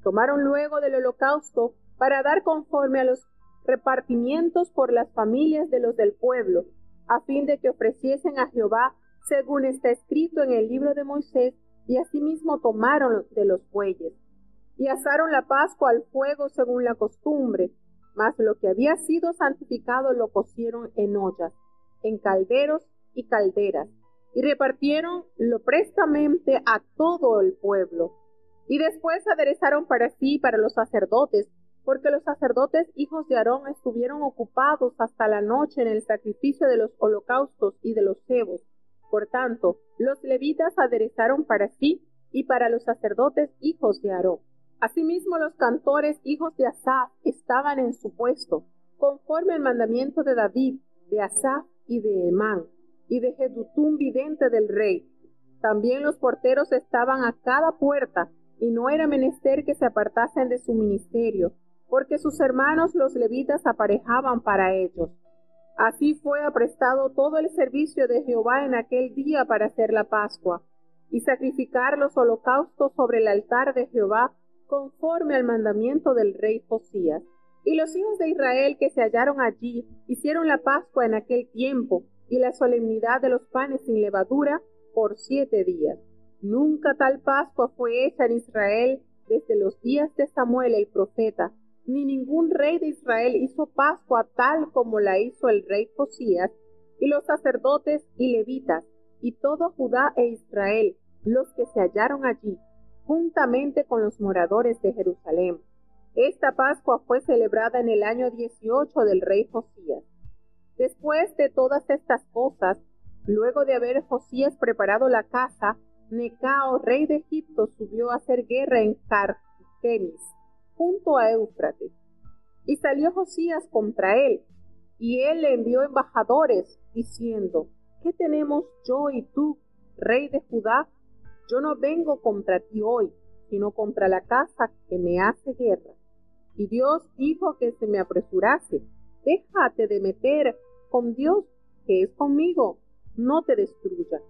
Tomaron luego del holocausto para dar conforme a los repartimientos por las familias de los del pueblo, a fin de que ofreciesen a Jehová según está escrito en el libro de Moisés, y asimismo tomaron de los bueyes. Y asaron la Pascua al fuego según la costumbre, mas lo que había sido santificado lo cocieron en ollas, en calderos y calderas, y repartieron lo prestamente a todo el pueblo. Y después aderezaron para sí y para los sacerdotes, porque los sacerdotes hijos de Aarón estuvieron ocupados hasta la noche en el sacrificio de los holocaustos y de los cebos. Por tanto, los levitas aderezaron para sí y para los sacerdotes hijos de Aarón. Asimismo, los cantores hijos de Asaf estaban en su puesto, conforme al mandamiento de David, de Asaf y de Emán, y de Jedutún vidente del rey. También los porteros estaban a cada puerta, y no era menester que se apartasen de su ministerio, porque sus hermanos los levitas aparejaban para ellos. Así fue aprestado todo el servicio de Jehová en aquel día para hacer la Pascua, y sacrificar los holocaustos sobre el altar de Jehová, conforme al mandamiento del rey Josías. Y los hijos de Israel que se hallaron allí hicieron la Pascua en aquel tiempo, y la solemnidad de los panes sin levadura por 7 días. Nunca tal Pascua fue hecha en Israel desde los días de Samuel el profeta, ni ningún rey de Israel hizo Pascua tal como la hizo el rey Josías, y los sacerdotes y levitas, y todo Judá e Israel, los que se hallaron allí, juntamente con los moradores de Jerusalén. Esta Pascua fue celebrada en el año 18 del rey Josías. Después de todas estas cosas, luego de haber Josías preparado la casa, Necao, rey de Egipto, subió a hacer guerra en Carquemis, junto a Éufrates. Y salió Josías contra él, y él le envió embajadores, diciendo: ¿Qué tenemos yo y tú, rey de Judá? Yo no vengo contra ti hoy, sino contra la casa que me hace guerra. Y Dios dijo que se me apresurase: déjate de meter con Dios, que es conmigo, no te destruya.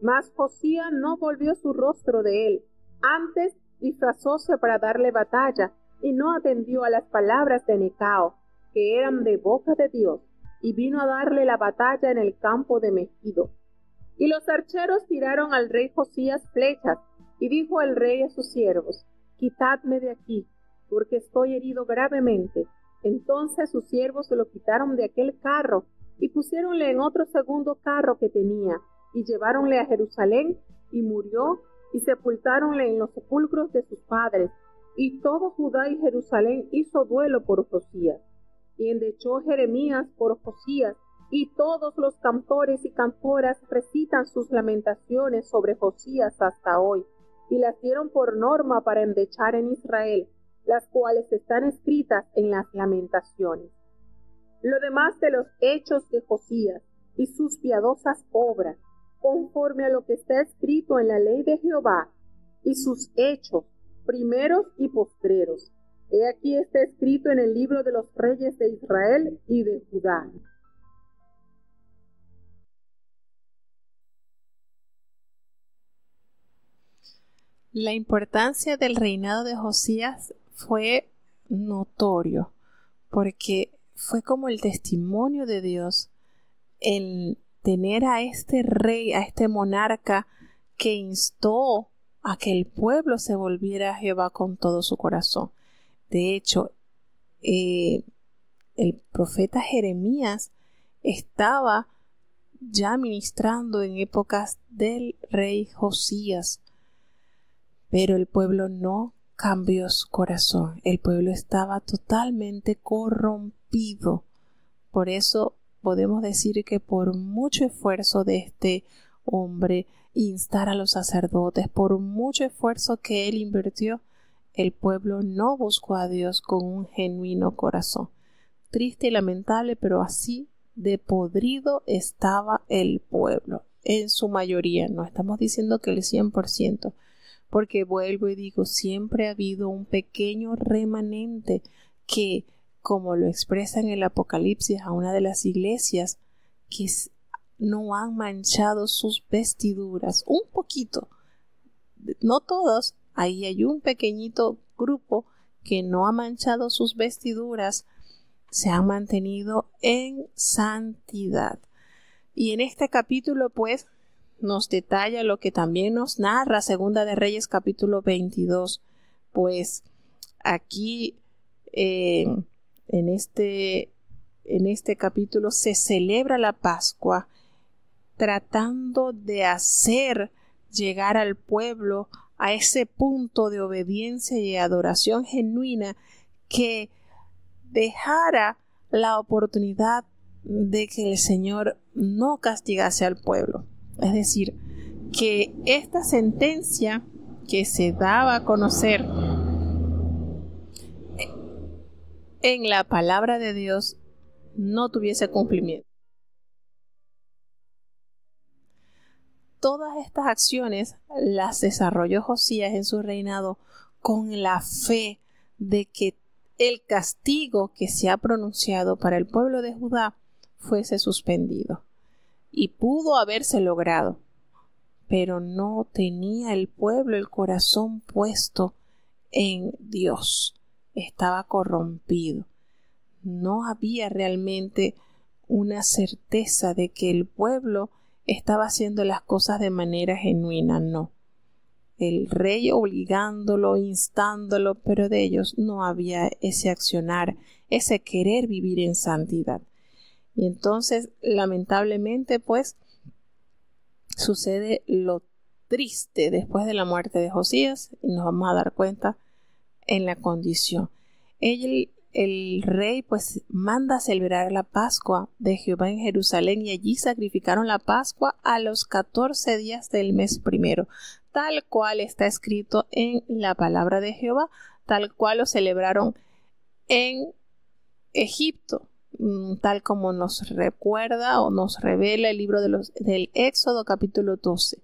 Mas Josías no volvió su rostro de él, antes disfrazóse para darle batalla, y no atendió a las palabras de Necao, que eran de boca de Dios, y vino a darle la batalla en el campo de Megido. Y los archeros tiraron al rey Josías flechas, y dijo el rey a sus siervos: quitadme de aquí, porque estoy herido gravemente. Entonces sus siervos se lo quitaron de aquel carro, y pusiéronle en otro segundo carro que tenía, y lleváronle a Jerusalén, y murió, y sepultáronle en los sepulcros de sus padres. Y todo Judá y Jerusalén hizo duelo por Josías. Y endechó Jeremías por Josías, y todos los cantores y cantoras recitan sus lamentaciones sobre Josías hasta hoy, y las dieron por norma para endechar en Israel, las cuales están escritas en las lamentaciones. Lo demás de los hechos de Josías y sus piadosas obras, conforme a lo que está escrito en la ley de Jehová, y sus hechos, primeros y postreros. He aquí está escrito en el libro de los reyes de Israel y de Judá. La importancia del reinado de Josías fue notorio, porque fue como el testimonio de Dios el tener a este rey, a este monarca que instó a que el pueblo se volviera a Jehová con todo su corazón. De hecho, el profeta Jeremías estaba ya ministrando en épocas del rey Josías, pero el pueblo no cambió su corazón. El pueblo estaba totalmente corrompido. Por eso podemos decir que por mucho esfuerzo de este hombre, instar a los sacerdotes. Por mucho esfuerzo que él invirtió, el pueblo no buscó a Dios con un genuino corazón. Triste y lamentable, pero así de podrido estaba el pueblo, en su mayoría. No estamos diciendo que el 100%, porque vuelvo y digo, siempre ha habido un pequeño remanente que, como lo expresa en el Apocalipsis a una de las iglesias, que no han manchado sus vestiduras, un poquito, no todos, ahí hay un pequeñito grupo que no ha manchado sus vestiduras, se han mantenido en santidad. Y en este capítulo pues nos detalla lo que también nos narra Segunda de Reyes capítulo 22, pues aquí en este capítulo se celebra la Pascua, tratando de hacer llegar al pueblo a ese punto de obediencia y adoración genuina que dejara la oportunidad de que el Señor no castigase al pueblo. Es decir, que esta sentencia que se daba a conocer en la palabra de Dios no tuviese cumplimiento. Todas estas acciones las desarrolló Josías en su reinado con la fe de que el castigo que se ha pronunciado para el pueblo de Judá fuese suspendido. Y pudo haberse logrado, pero no tenía el pueblo el corazón puesto en Dios. Estaba corrompido. No había realmente una certeza de que el pueblo estaba haciendo las cosas de manera genuina, no. El rey obligándolo, instándolo, pero de ellos no había ese accionar, ese querer vivir en santidad. Y entonces, lamentablemente, pues, sucede lo triste después de la muerte de Josías, y nos vamos a dar cuenta en la condición. El rey pues manda a celebrar la Pascua de Jehová en Jerusalén, y allí sacrificaron la Pascua a los 14 días del mes primero, tal cual está escrito en la palabra de Jehová, tal cual lo celebraron en Egipto, tal como nos recuerda o nos revela el libro del Éxodo capítulo 12.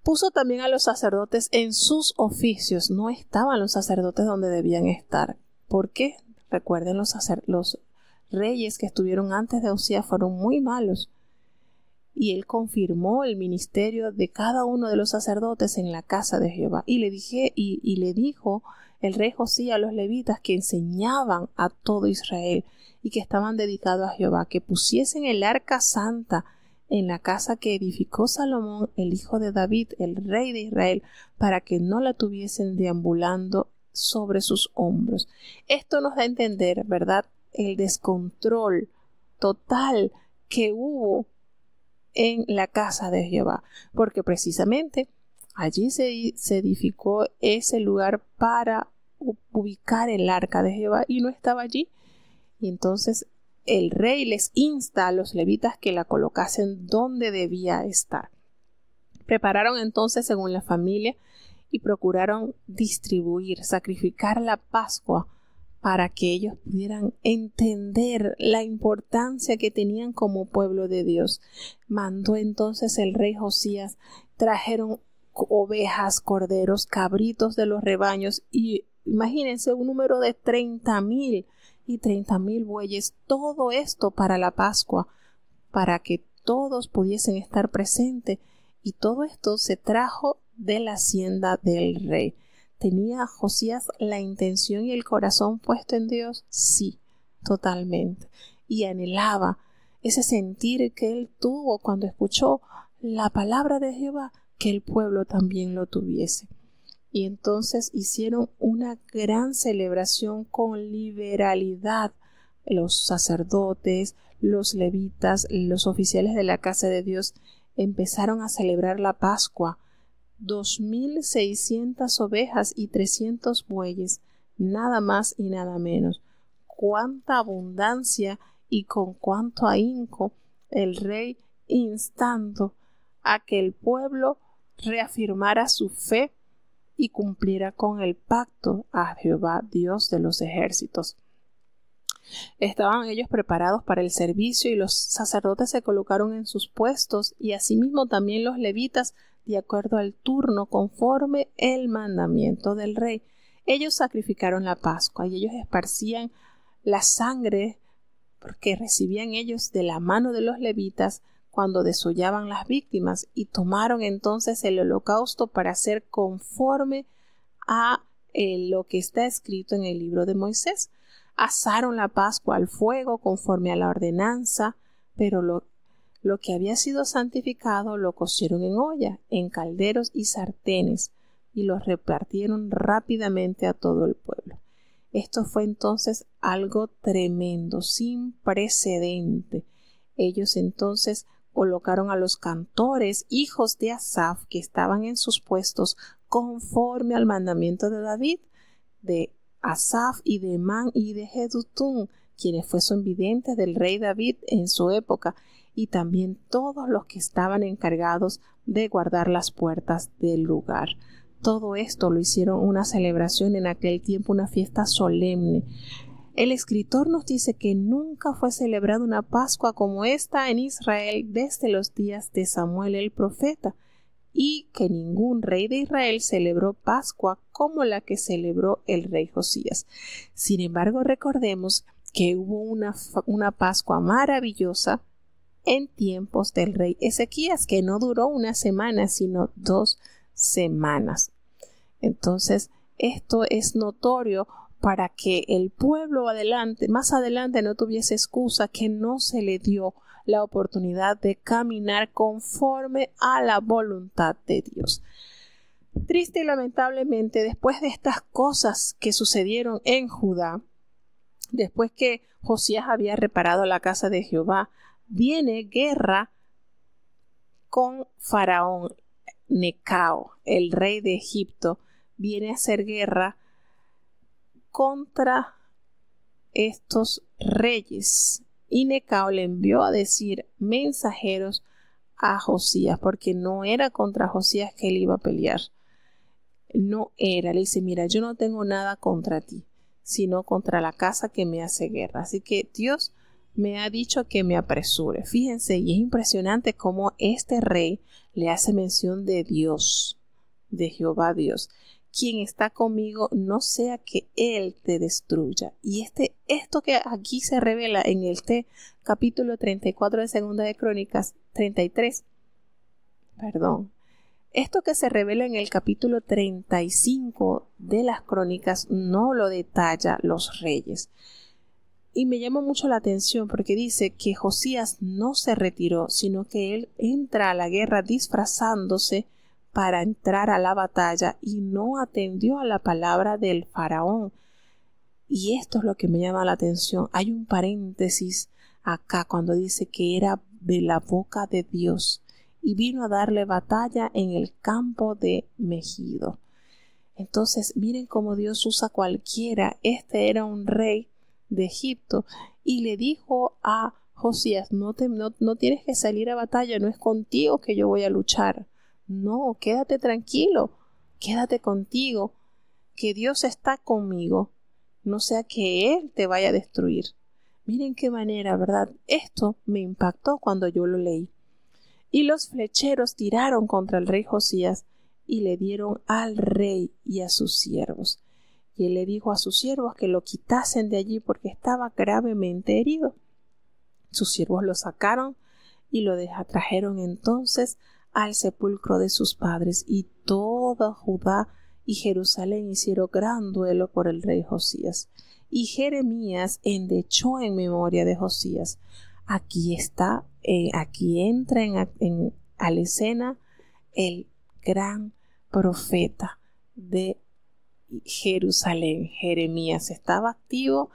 Puso también a los sacerdotes en sus oficios. No estaban los sacerdotes donde debían estar. ¿Por qué? Recuerden, los reyes que estuvieron antes de Josías fueron muy malos. Y él confirmó el ministerio de cada uno de los sacerdotes en la casa de Jehová. Y le dijo el rey Josías a los levitas que enseñaban a todo Israel y que estaban dedicados a Jehová, que pusiesen el arca santa en la casa que edificó Salomón, el hijo de David, el rey de Israel, para que no la tuviesen deambulando sobre sus hombros. Esto nos da a entender, ¿verdad?, el descontrol total que hubo en la casa de Jehová, porque precisamente allí se edificó ese lugar para ubicar el arca de Jehová y no estaba allí. Y entonces el rey les insta a los levitas que la colocasen donde debía estar. Prepararon entonces según la familia y procuraron sacrificar la Pascua para que ellos pudieran entender la importancia que tenían como pueblo de Dios. Mandó entonces el rey Josías, trajeron ovejas, corderos, cabritos de los rebaños y imagínense un número de 30,000 y 30,000 bueyes, todo esto para la Pascua, para que todos pudiesen estar presentes, y todo esto se trajo de la hacienda del rey. ¿Tenía Josías la intención y el corazón puesto en Dios? Sí, totalmente. Y anhelaba ese sentir que él tuvo cuando escuchó la palabra de Jehová, que el pueblo también lo tuviese. Y entonces hicieron una gran celebración con liberalidad. Los sacerdotes, los levitas, los oficiales de la casa de Dios empezaron a celebrar la Pascua. 2,600 ovejas y 300 bueyes, nada más y nada menos. Cuánta abundancia y con cuánto ahínco el rey instando a que el pueblo reafirmara su fe y cumpliera con el pacto a Jehová, Dios de los ejércitos. Estaban ellos preparados para el servicio y los sacerdotes se colocaron en sus puestos y asimismo también los levitas de acuerdo al turno conforme el mandamiento del rey. Ellos sacrificaron la Pascua y ellos esparcían la sangre porque recibían ellos de la mano de los levitas cuando desollaban las víctimas y tomaron entonces el holocausto para hacer conforme a lo que está escrito en el libro de Moisés. Asaron la Pascua al fuego conforme a la ordenanza, pero lo que había sido santificado lo cocieron en olla, en calderos y sartenes, y los repartieron rápidamente a todo el pueblo. Esto fue entonces algo tremendo, sin precedente. Ellos entonces colocaron a los cantores, hijos de Asaf, que estaban en sus puestos conforme al mandamiento de David, de Asaf y de Emán y de Jedutún, quienes fueron videntes del rey David en su época, y también todos los que estaban encargados de guardar las puertas del lugar. Todo esto lo hicieron una celebración en aquel tiempo, una fiesta solemne. El escritor nos dice que nunca fue celebrada una Pascua como esta en Israel desde los días de Samuel el profeta, y que ningún rey de Israel celebró Pascua como la que celebró el rey Josías. Sin embargo, recordemos que hubo una Pascua maravillosa en tiempos del rey Ezequías, que no duró una semana, sino 2 semanas. Entonces, esto es notorio para que el pueblo más adelante no tuviese excusa que no se le dio la oportunidad de caminar conforme a la voluntad de Dios. Triste y lamentablemente, después de estas cosas que sucedieron en Judá, después que Josías había reparado la casa de Jehová, viene guerra con Faraón. Necao, el rey de Egipto, viene a hacer guerra contra estos reyes. Y Necao le envió a decir mensajeros a Josías, porque no era contra Josías que él iba a pelear. No era. Le dice, mira, yo no tengo nada contra ti, sino contra la casa que me hace guerra. Así que Dios me ha dicho que me apresure. Fíjense, y es impresionante cómo este rey le hace mención de Dios, de Jehová Dios. Quien está conmigo, no sea que él te destruya. Y esto que aquí se revela en este capítulo 34 de Segunda de Crónicas, 33, esto que se revela en el capítulo 35 de las Crónicas no lo detalla los reyes. Y me llama mucho la atención porque dice que Josías no se retiró, sino que él entra a la guerra disfrazándose para entrar a la batalla y no atendió a la palabra del faraón. Y esto es lo que me llama la atención. Hay un paréntesis acá cuando dice que era de la boca de Dios y vino a darle batalla en el campo de Megido. Entonces miren cómo Dios usa cualquiera. Este era un rey de Egipto y le dijo a Josías, no tienes que salir a batalla, no es contigo que yo voy a luchar. No, quédate tranquilo, quédate contigo, que Dios está conmigo, no sea que Él te vaya a destruir. Miren qué manera, ¿verdad? Esto me impactó cuando yo lo leí. Y los flecheros tiraron contra el rey Josías y le dieron al rey y a sus siervos. Y él le dijo a sus siervos que lo quitasen de allí porque estaba gravemente herido. Sus siervos lo sacaron y lo trajeron entonces al sepulcro de sus padres, y toda Judá y Jerusalén hicieron gran duelo por el rey Josías. Y Jeremías endechó en memoria de Josías. Aquí entra a la escena el gran profeta de Jerusalén. Jeremías estaba activo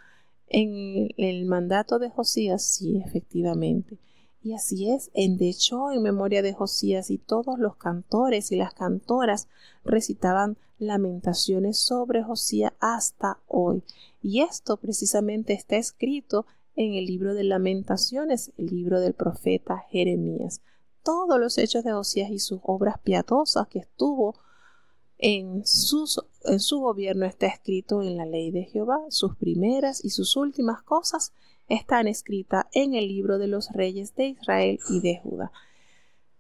en el mandato de Josías, sí, efectivamente. Y así es, endechó en memoria de Josías, y todos los cantores y las cantoras recitaban lamentaciones sobre Josías hasta hoy. Y esto precisamente está escrito en el libro de Lamentaciones, el libro del profeta Jeremías. todos los hechos de Josías y sus obras piadosas que estuvo en su gobierno está escrito en la ley de Jehová. Sus primeras y sus últimas cosas están escritas en el libro de los reyes de Israel y de Judá.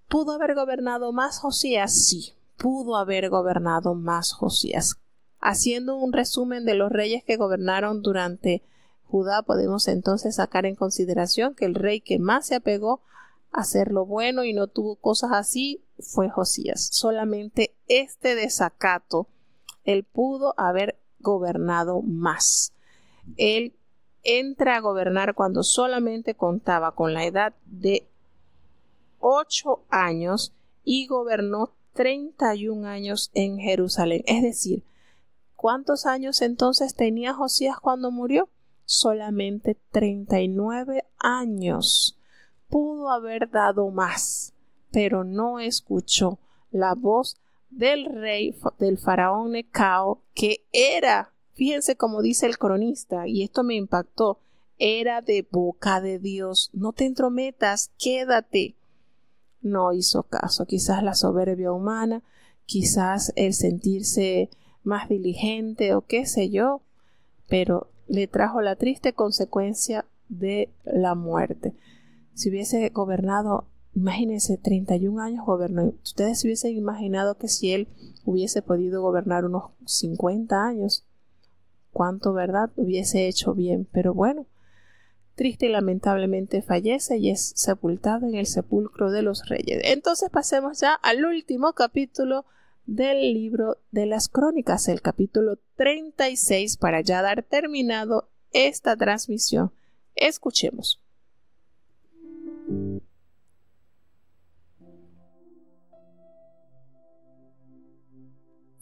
¿Pudo haber gobernado más Josías? Sí, pudo haber gobernado más Josías. Haciendo un resumen de los reyes que gobernaron durante Judá, podemos entonces sacar en consideración que el rey que más se apegó a hacer lo bueno y no tuvo cosas así fue Josías. Solamente este desacato, él pudo haber gobernado más. Él entra a gobernar cuando solamente contaba con la edad de 8 años y gobernó 31 años en Jerusalén. Es decir, ¿cuántos años entonces tenía Josías cuando murió? Solamente 39 años. Pudo haber dado más, pero no escuchó la voz del rey, del faraón Necao, que era, fíjense como dice el cronista, y esto me impactó, era de boca de Dios. No te entrometas, quédate. No hizo caso. Quizás la soberbia humana, quizás el sentirse más diligente o qué sé yo, pero le trajo la triste consecuencia de la muerte. Si hubiese gobernado, imagínense, 31 años gobernó. Ustedes se hubiesen imaginado que si él hubiese podido gobernar unos 50 años, cuánto, ¿verdad?, hubiese hecho bien. Pero bueno, triste y lamentablemente fallece y es sepultado en el sepulcro de los reyes. Entonces pasemos ya al último capítulo del libro de las Crónicas, el capítulo 36, para ya dar terminado esta transmisión. Escuchemos.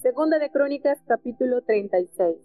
Segunda de Crónicas, capítulo 36.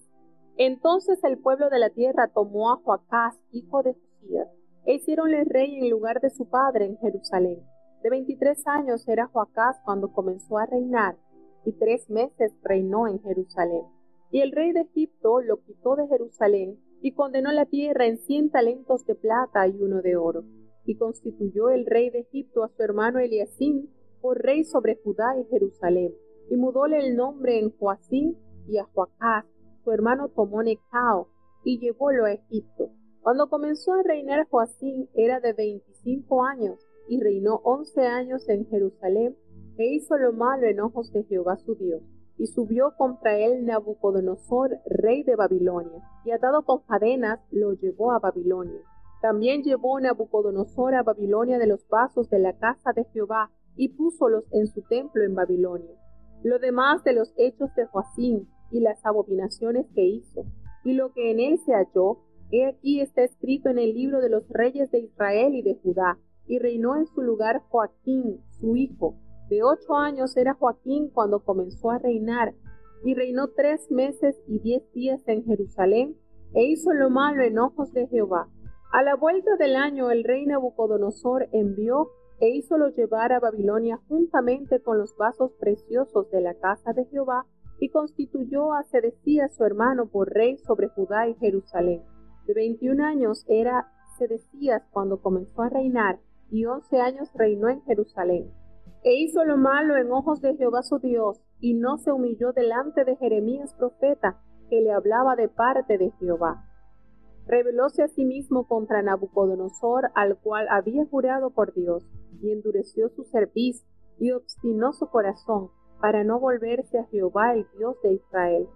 Entonces el pueblo de la tierra tomó a Joacás, hijo de Josías, e hicieronle rey en lugar de su padre en Jerusalén. De 23 años era Joacás cuando comenzó a reinar, y 3 meses reinó en Jerusalén. Y el rey de Egipto lo quitó de Jerusalén, y condenó la tierra en 100 talentos de plata y 1 de oro. Y constituyó el rey de Egipto a su hermano Eliacim por rey sobre Judá y Jerusalén, y mudóle el nombre en Joacim, y a Joacás su hermano tomó Necao, y llevólo a Egipto. Cuando comenzó a reinar Joacim era de 25 años, y reinó 11 años en Jerusalén, e hizo lo malo en ojos de Jehová su Dios. Y subió contra él Nabucodonosor, rey de Babilonia, y atado con cadenas lo llevó a Babilonia. También llevó Nabucodonosor a Babilonia de los vasos de la casa de Jehová, y púsolos en su templo en Babilonia. Lo demás de los hechos de Joacim, y las abominaciones que hizo, y lo que en él se halló, he aquí está escrito en el libro de los reyes de Israel y de Judá. Y reinó en su lugar Joaquín, su hijo. De 8 años era Joaquín cuando comenzó a reinar, y reinó 3 meses y 10 días en Jerusalén, e hizo lo malo en ojos de Jehová. A la vuelta del año el rey Nabucodonosor envió e hízolo llevar a Babilonia juntamente con los vasos preciosos de la casa de Jehová, y constituyó a Sedecías su hermano por rey sobre Judá y Jerusalén. De 21 años era Sedecías cuando comenzó a reinar, y 11 años reinó en Jerusalén. E hizo lo malo en ojos de Jehová su Dios, y no se humilló delante de Jeremías profeta, que le hablaba de parte de Jehová. Rebelóse asimismo contra Nabucodonosor, al cual había jurado por Dios, y endureció su cerviz, y obstinó su corazón, para no volverse a Jehová el Dios de Israel.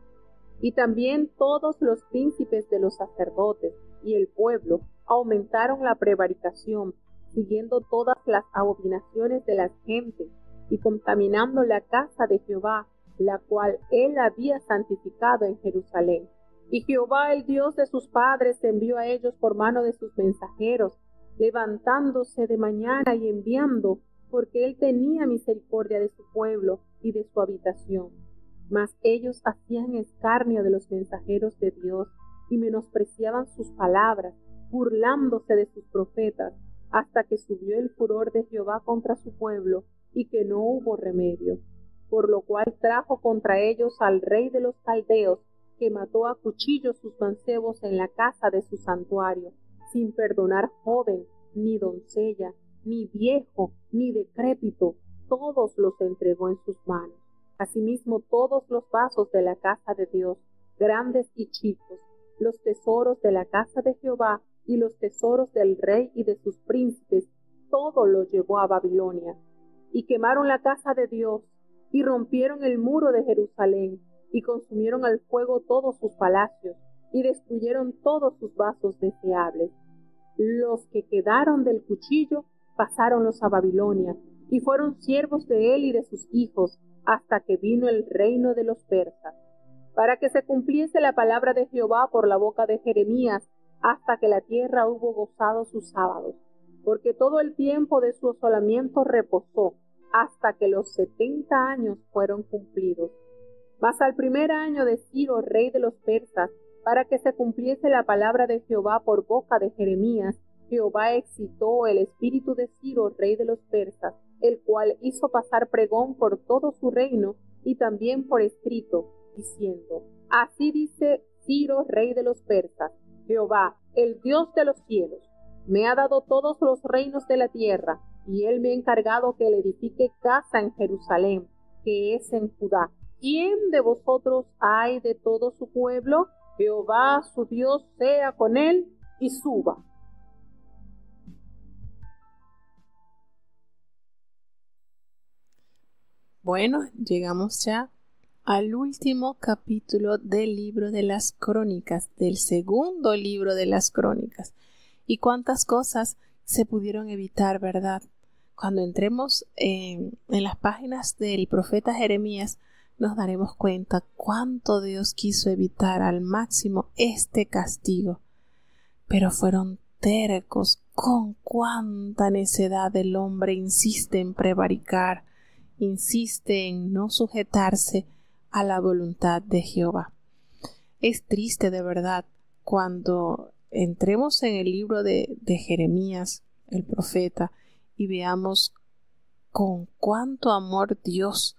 Y también todos los príncipes de los sacerdotes y el pueblo aumentaron la prevaricación, siguiendo todas las abominaciones de las gentes, y contaminando la casa de Jehová, la cual él había santificado en Jerusalén. Y Jehová, el Dios de sus padres, envió a ellos por mano de sus mensajeros, levantándose de mañana y enviando, porque él tenía misericordia de su pueblo y de su habitación. Mas ellos hacían escarnio de los mensajeros de Dios, y menospreciaban sus palabras, burlándose de sus profetas, hasta que subió el furor de Jehová contra su pueblo, y que no hubo remedio. Por lo cual trajo contra ellos al rey de los caldeos, que mató a cuchillo sus mancebos en la casa de su santuario, sin perdonar joven, ni doncella, ni viejo, ni decrépito, todos los entregó en sus manos. Asimismo, todos los vasos de la casa de Dios, grandes y chicos, los tesoros de la casa de Jehová y los tesoros del rey y de sus príncipes, todo lo llevó a Babilonia. Y quemaron la casa de Dios, y rompieron el muro de Jerusalén, y consumieron al fuego todos sus palacios, y destruyeron todos sus vasos deseables. Los que quedaron del cuchillo pasáronlos a Babilonia, y fueron siervos de él y de sus hijos, hasta que vino el reino de los persas, para que se cumpliese la palabra de Jehová por la boca de Jeremías, hasta que la tierra hubo gozado sus sábados, porque todo el tiempo de su asolamiento reposó, hasta que los 70 años fueron cumplidos. Mas al primer año de Ciro, rey de los persas, para que se cumpliese la palabra de Jehová por boca de Jeremías, Jehová excitó el espíritu de Ciro, rey de los persas, el cual hizo pasar pregón por todo su reino y también por escrito, diciendo: Así dice Ciro, rey de los persas: Jehová, el Dios de los cielos, me ha dado todos los reinos de la tierra, y él me ha encargado que le edifique casa en Jerusalén, que es en Judá. ¿Quién de vosotros hay de todo su pueblo? Jehová su Dios sea con él y suba. Bueno, llegamos ya al último capítulo del libro de las Crónicas, del segundo libro de las Crónicas. Y cuántas cosas se pudieron evitar, ¿verdad? Cuando entremos en las páginas del profeta Jeremías, nos daremos cuenta cuánto Dios quiso evitar al máximo este castigo. Pero fueron tercos, con cuánta necedad el hombre insiste en prevaricar, insiste en no sujetarse a la voluntad de Jehová. Es triste de verdad cuando entremos en el libro de Jeremías, el profeta, y veamos con cuánto amor Dios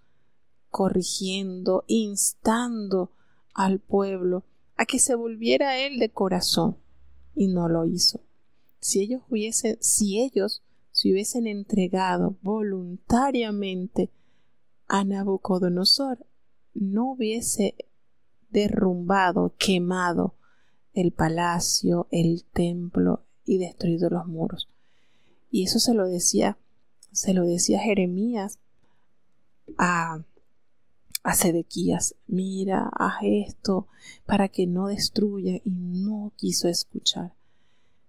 corrigiendo, instando al pueblo a que se volviera a él de corazón, y no lo hizo. Si ellos se hubiesen entregado voluntariamente a Nabucodonosor, no hubiese derrumbado, quemado el palacio, el templo y destruido los muros. Y eso se lo decía Jeremías a Sedequías: mira, haz esto para que no destruya, y no quiso escuchar.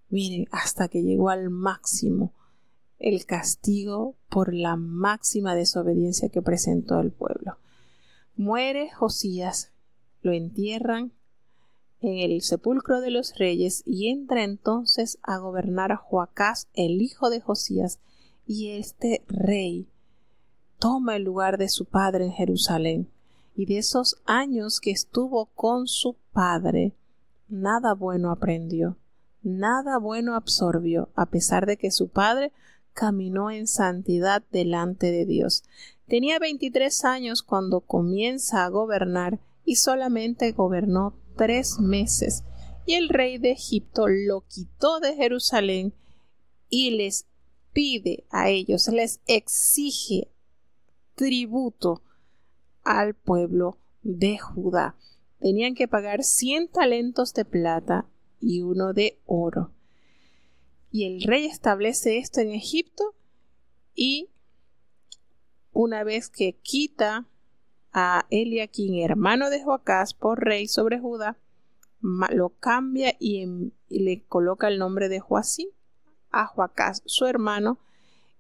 Miren, hasta que llegó al máximo el castigo por la máxima desobediencia que presentó el pueblo. Muere Josías, lo entierran en el sepulcro de los reyes, y entra entonces a gobernar a Joacás, el hijo de Josías, y este rey toma el lugar de su padre en Jerusalén. Y de esos años que estuvo con su padre, nada bueno aprendió, nada bueno absorbió, a pesar de que su padre caminó en santidad delante de Dios. Tenía 23 años cuando comienza a gobernar, y solamente gobernó 3 meses. Y el rey de Egipto lo quitó de Jerusalén y les pide a ellos, les exige tributo al pueblo de Judá. Tenían que pagar 100 talentos de plata y 1 de oro. Y el rey establece esto en Egipto, y una vez que quita a Eliaquim, hermano de Joacás, por rey sobre Judá, lo cambia y le coloca el nombre de Joacim a Joacás, su hermano,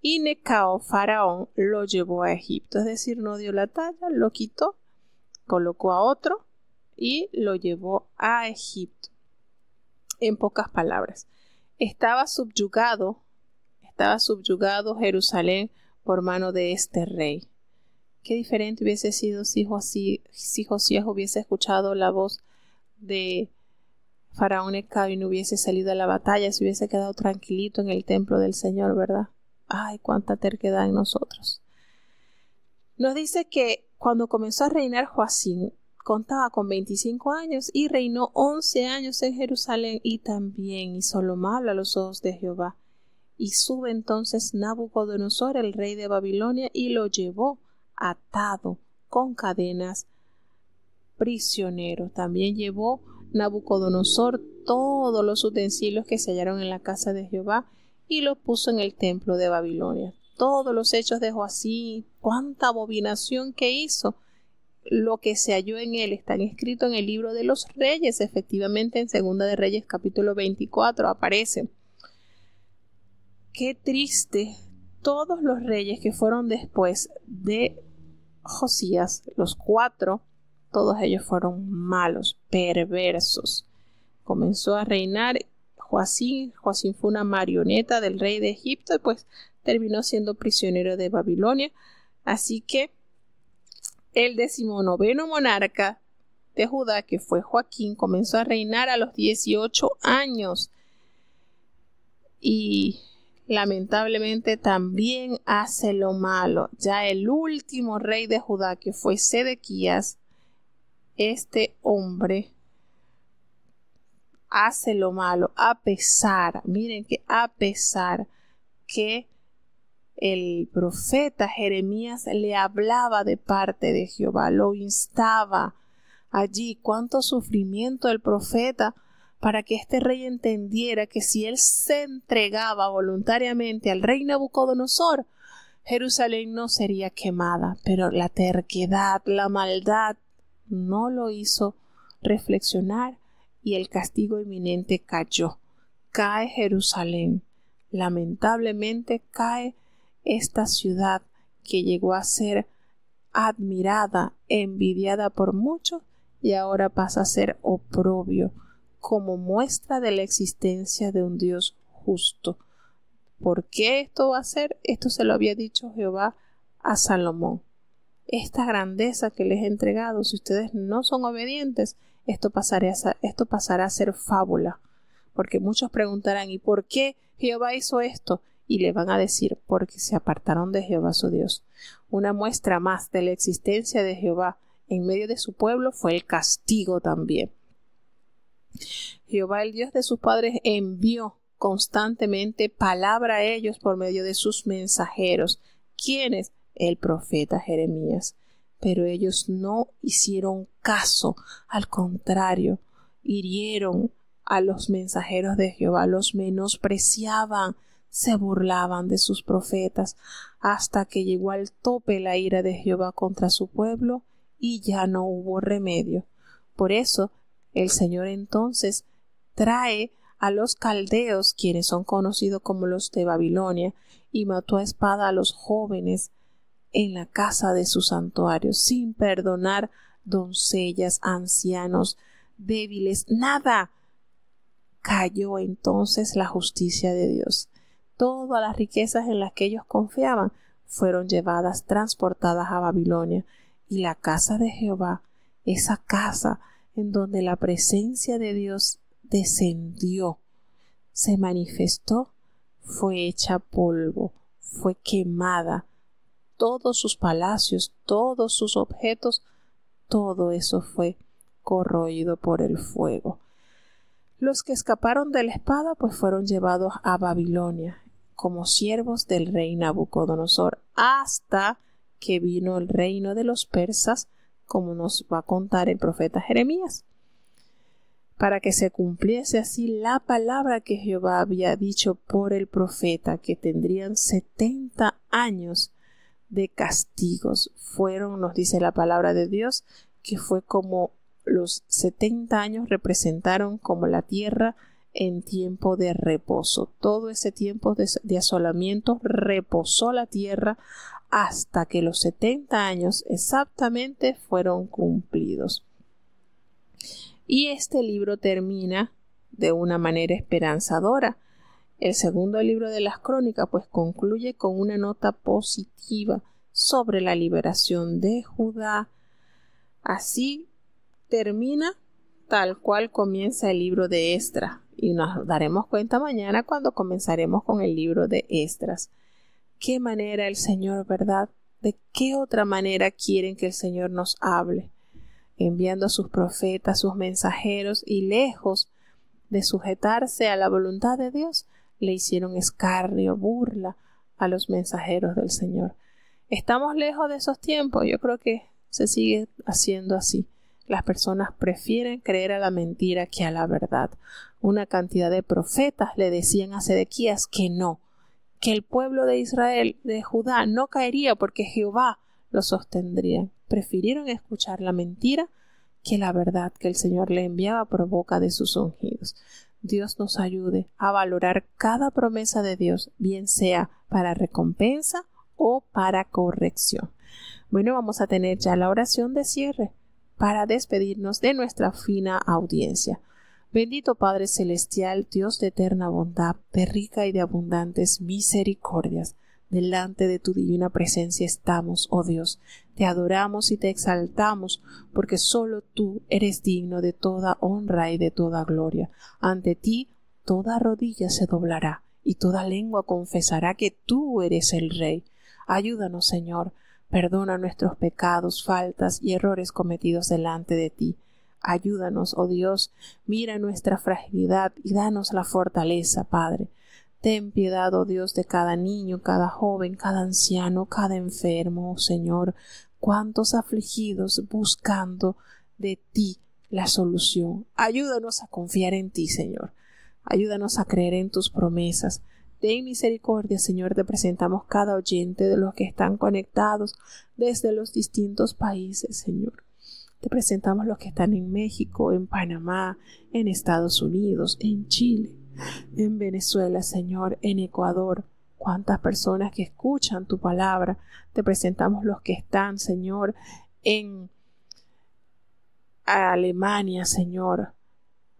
y Necao, faraón, lo llevó a Egipto. Es decir, no dio la talla, lo quitó, colocó a otro y lo llevó a Egipto. En pocas palabras, estaba subyugado Jerusalén por mano de este rey. Qué diferente hubiese sido si Josías hubiese escuchado la voz de Faraón Necao y no hubiese salido a la batalla, se hubiese quedado tranquilito en el templo del Señor, ¿verdad? Ay, cuánta terquedad en nosotros. Nos dice que cuando comenzó a reinar Joacim, contaba con 25 años y reinó 11 años en Jerusalén, y también hizo lo malo a los ojos de Jehová, Y sube entonces Nabucodonosor, el rey de Babilonia, y lo llevó atado con cadenas prisionero. También llevó Nabucodonosor todos los utensilios que se hallaron en la casa de Jehová y los puso en el templo de Babilonia. Todos los hechos de Joacim, cuánta abominación que hizo. Lo que se halló en él está escrito en el libro de los Reyes. Efectivamente, en Segunda de Reyes capítulo 24 aparece. Qué triste. Todos los reyes que fueron después de Josías, los 4, todos ellos fueron malos, perversos. Comenzó a reinar Joacim. Joacim fue una marioneta del rey de Egipto y pues terminó siendo prisionero de Babilonia. Así que el 19º monarca de Judá, que fue Joaquín, comenzó a reinar a los 18 años y lamentablemente también hace lo malo. Ya el último rey de Judá, que fue Sedequías, este hombre hace lo malo a pesar que el profeta Jeremías le hablaba de parte de Jehová, lo instaba allí. Cuánto sufrimiento el profeta para que este rey entendiera que si él se entregaba voluntariamente al rey Nabucodonosor, Jerusalén no sería quemada. Pero la terquedad, la maldad no lo hizo reflexionar y el castigo inminente cayó. Cae Jerusalén. Lamentablemente cae esta ciudad que llegó a ser admirada, envidiada por muchos y ahora pasa a ser oprobio, como muestra de la existencia de un Dios justo. ¿Por qué esto va a ser? Esto se lo había dicho Jehová a Salomón. Esta grandeza que les he entregado, si ustedes no son obedientes, esto pasará a ser fábula. Porque muchos preguntarán, ¿y por qué Jehová hizo esto? Y le van a decir, porque se apartaron de Jehová su Dios. Una muestra más de la existencia de Jehová en medio de su pueblo fue el castigo también. Jehová, el Dios de sus padres, envió constantemente palabra a ellos por medio de sus mensajeros. ¿Quiénes? El profeta Jeremías. Pero ellos no hicieron caso, al contrario, hirieron a los mensajeros de Jehová, los menospreciaban, se burlaban de sus profetas, hasta que llegó al tope la ira de Jehová contra su pueblo y ya no hubo remedio. Por eso el Señor entonces trae a los caldeos, quienes son conocidos como los de Babilonia, y mató a espada a los jóvenes en la casa de su santuario, sin perdonar doncellas, ancianos, débiles, nada. Cayó entonces la justicia de Dios. Todas las riquezas en las que ellos confiaban fueron llevadas, transportadas a Babilonia, y la casa de Jehová, esa casa en donde la presencia de Dios descendió, se manifestó, fue hecha polvo, fue quemada. Todos sus palacios, todos sus objetos, todo eso fue corroído por el fuego. Los que escaparon de la espada pues fueron llevados a Babilonia como siervos del rey Nabucodonosor, hasta que vino el reino de los persas, como nos va a contar el profeta Jeremías, para que se cumpliese así la palabra que Jehová había dicho por el profeta, que tendrían 70 años de castigos. Fueron, nos dice la palabra de Dios, que fue como los 70 años representaron como la tierra en tiempo de reposo. Todo ese tiempo de asolamiento reposó la tierra hasta que los 70 años exactamente fueron cumplidos. Y este libro termina de una manera esperanzadora. El segundo libro de las Crónicas pues concluye con una nota positiva sobre la liberación de Judá. Así termina tal cual comienza el libro de Esdras, y nos daremos cuenta mañana cuando comenzaremos con el libro de Esdras. ¿Qué manera el Señor, verdad? ¿De qué otra manera quieren que el Señor nos hable? Enviando a sus profetas, sus mensajeros, y lejos de sujetarse a la voluntad de Dios, le hicieron escarnio, burla a los mensajeros del Señor. ¿Estamos lejos de esos tiempos? Yo creo que se sigue haciendo así. Las personas prefieren creer a la mentira que a la verdad. Una cantidad de profetas le decían a Sedequías que no, que el pueblo de Israel, de Judá, no caería porque Jehová lo sostendría. Prefirieron escuchar la mentira que la verdad que el Señor le enviaba por boca de sus ungidos. Dios nos ayude a valorar cada promesa de Dios, bien sea para recompensa o para corrección. Bueno, vamos a tener ya la oración de cierre para despedirnos de nuestra fina audiencia. Bendito Padre Celestial, Dios de eterna bondad, de rica y de abundantes misericordias, delante de tu divina presencia estamos, oh Dios. Te adoramos y te exaltamos, porque solo tú eres digno de toda honra y de toda gloria. Ante ti toda rodilla se doblará y toda lengua confesará que tú eres el Rey. Ayúdanos, Señor. Perdona nuestros pecados, faltas y errores cometidos delante de ti. Ayúdanos, oh Dios, mira nuestra fragilidad y danos la fortaleza, Padre. Ten piedad, oh Dios, de cada niño, cada joven, cada anciano, cada enfermo, oh Señor. Cuántos afligidos buscando de ti la solución. Ayúdanos a confiar en ti, Señor. Ayúdanos a creer en tus promesas. Ten misericordia, Señor, te presentamos cada oyente de los que están conectados desde los distintos países, Señor. Te presentamos los que están en México, en Panamá, en Estados Unidos, en Chile, en Venezuela, Señor, en Ecuador. Cuántas personas que escuchan tu palabra. Te presentamos los que están, Señor, en Alemania, Señor,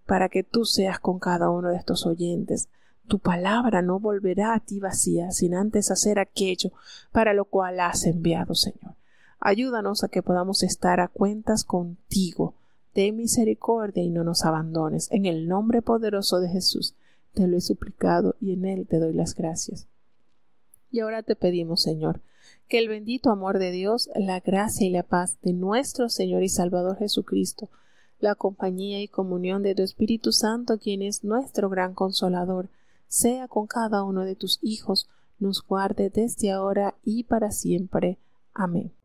para que tú seas con cada uno de estos oyentes. Tu palabra no volverá a ti vacía, sin antes hacer aquello para lo cual la has enviado, Señor. Ayúdanos a que podamos estar a cuentas contigo. Ten misericordia y no nos abandones. En el nombre poderoso de Jesús te lo he suplicado y en él te doy las gracias. Y ahora te pedimos, Señor, que el bendito amor de Dios, la gracia y la paz de nuestro Señor y Salvador Jesucristo, la compañía y comunión de tu Espíritu Santo, quien es nuestro gran consolador, sea con cada uno de tus hijos, nos guarde desde ahora y para siempre. Amén.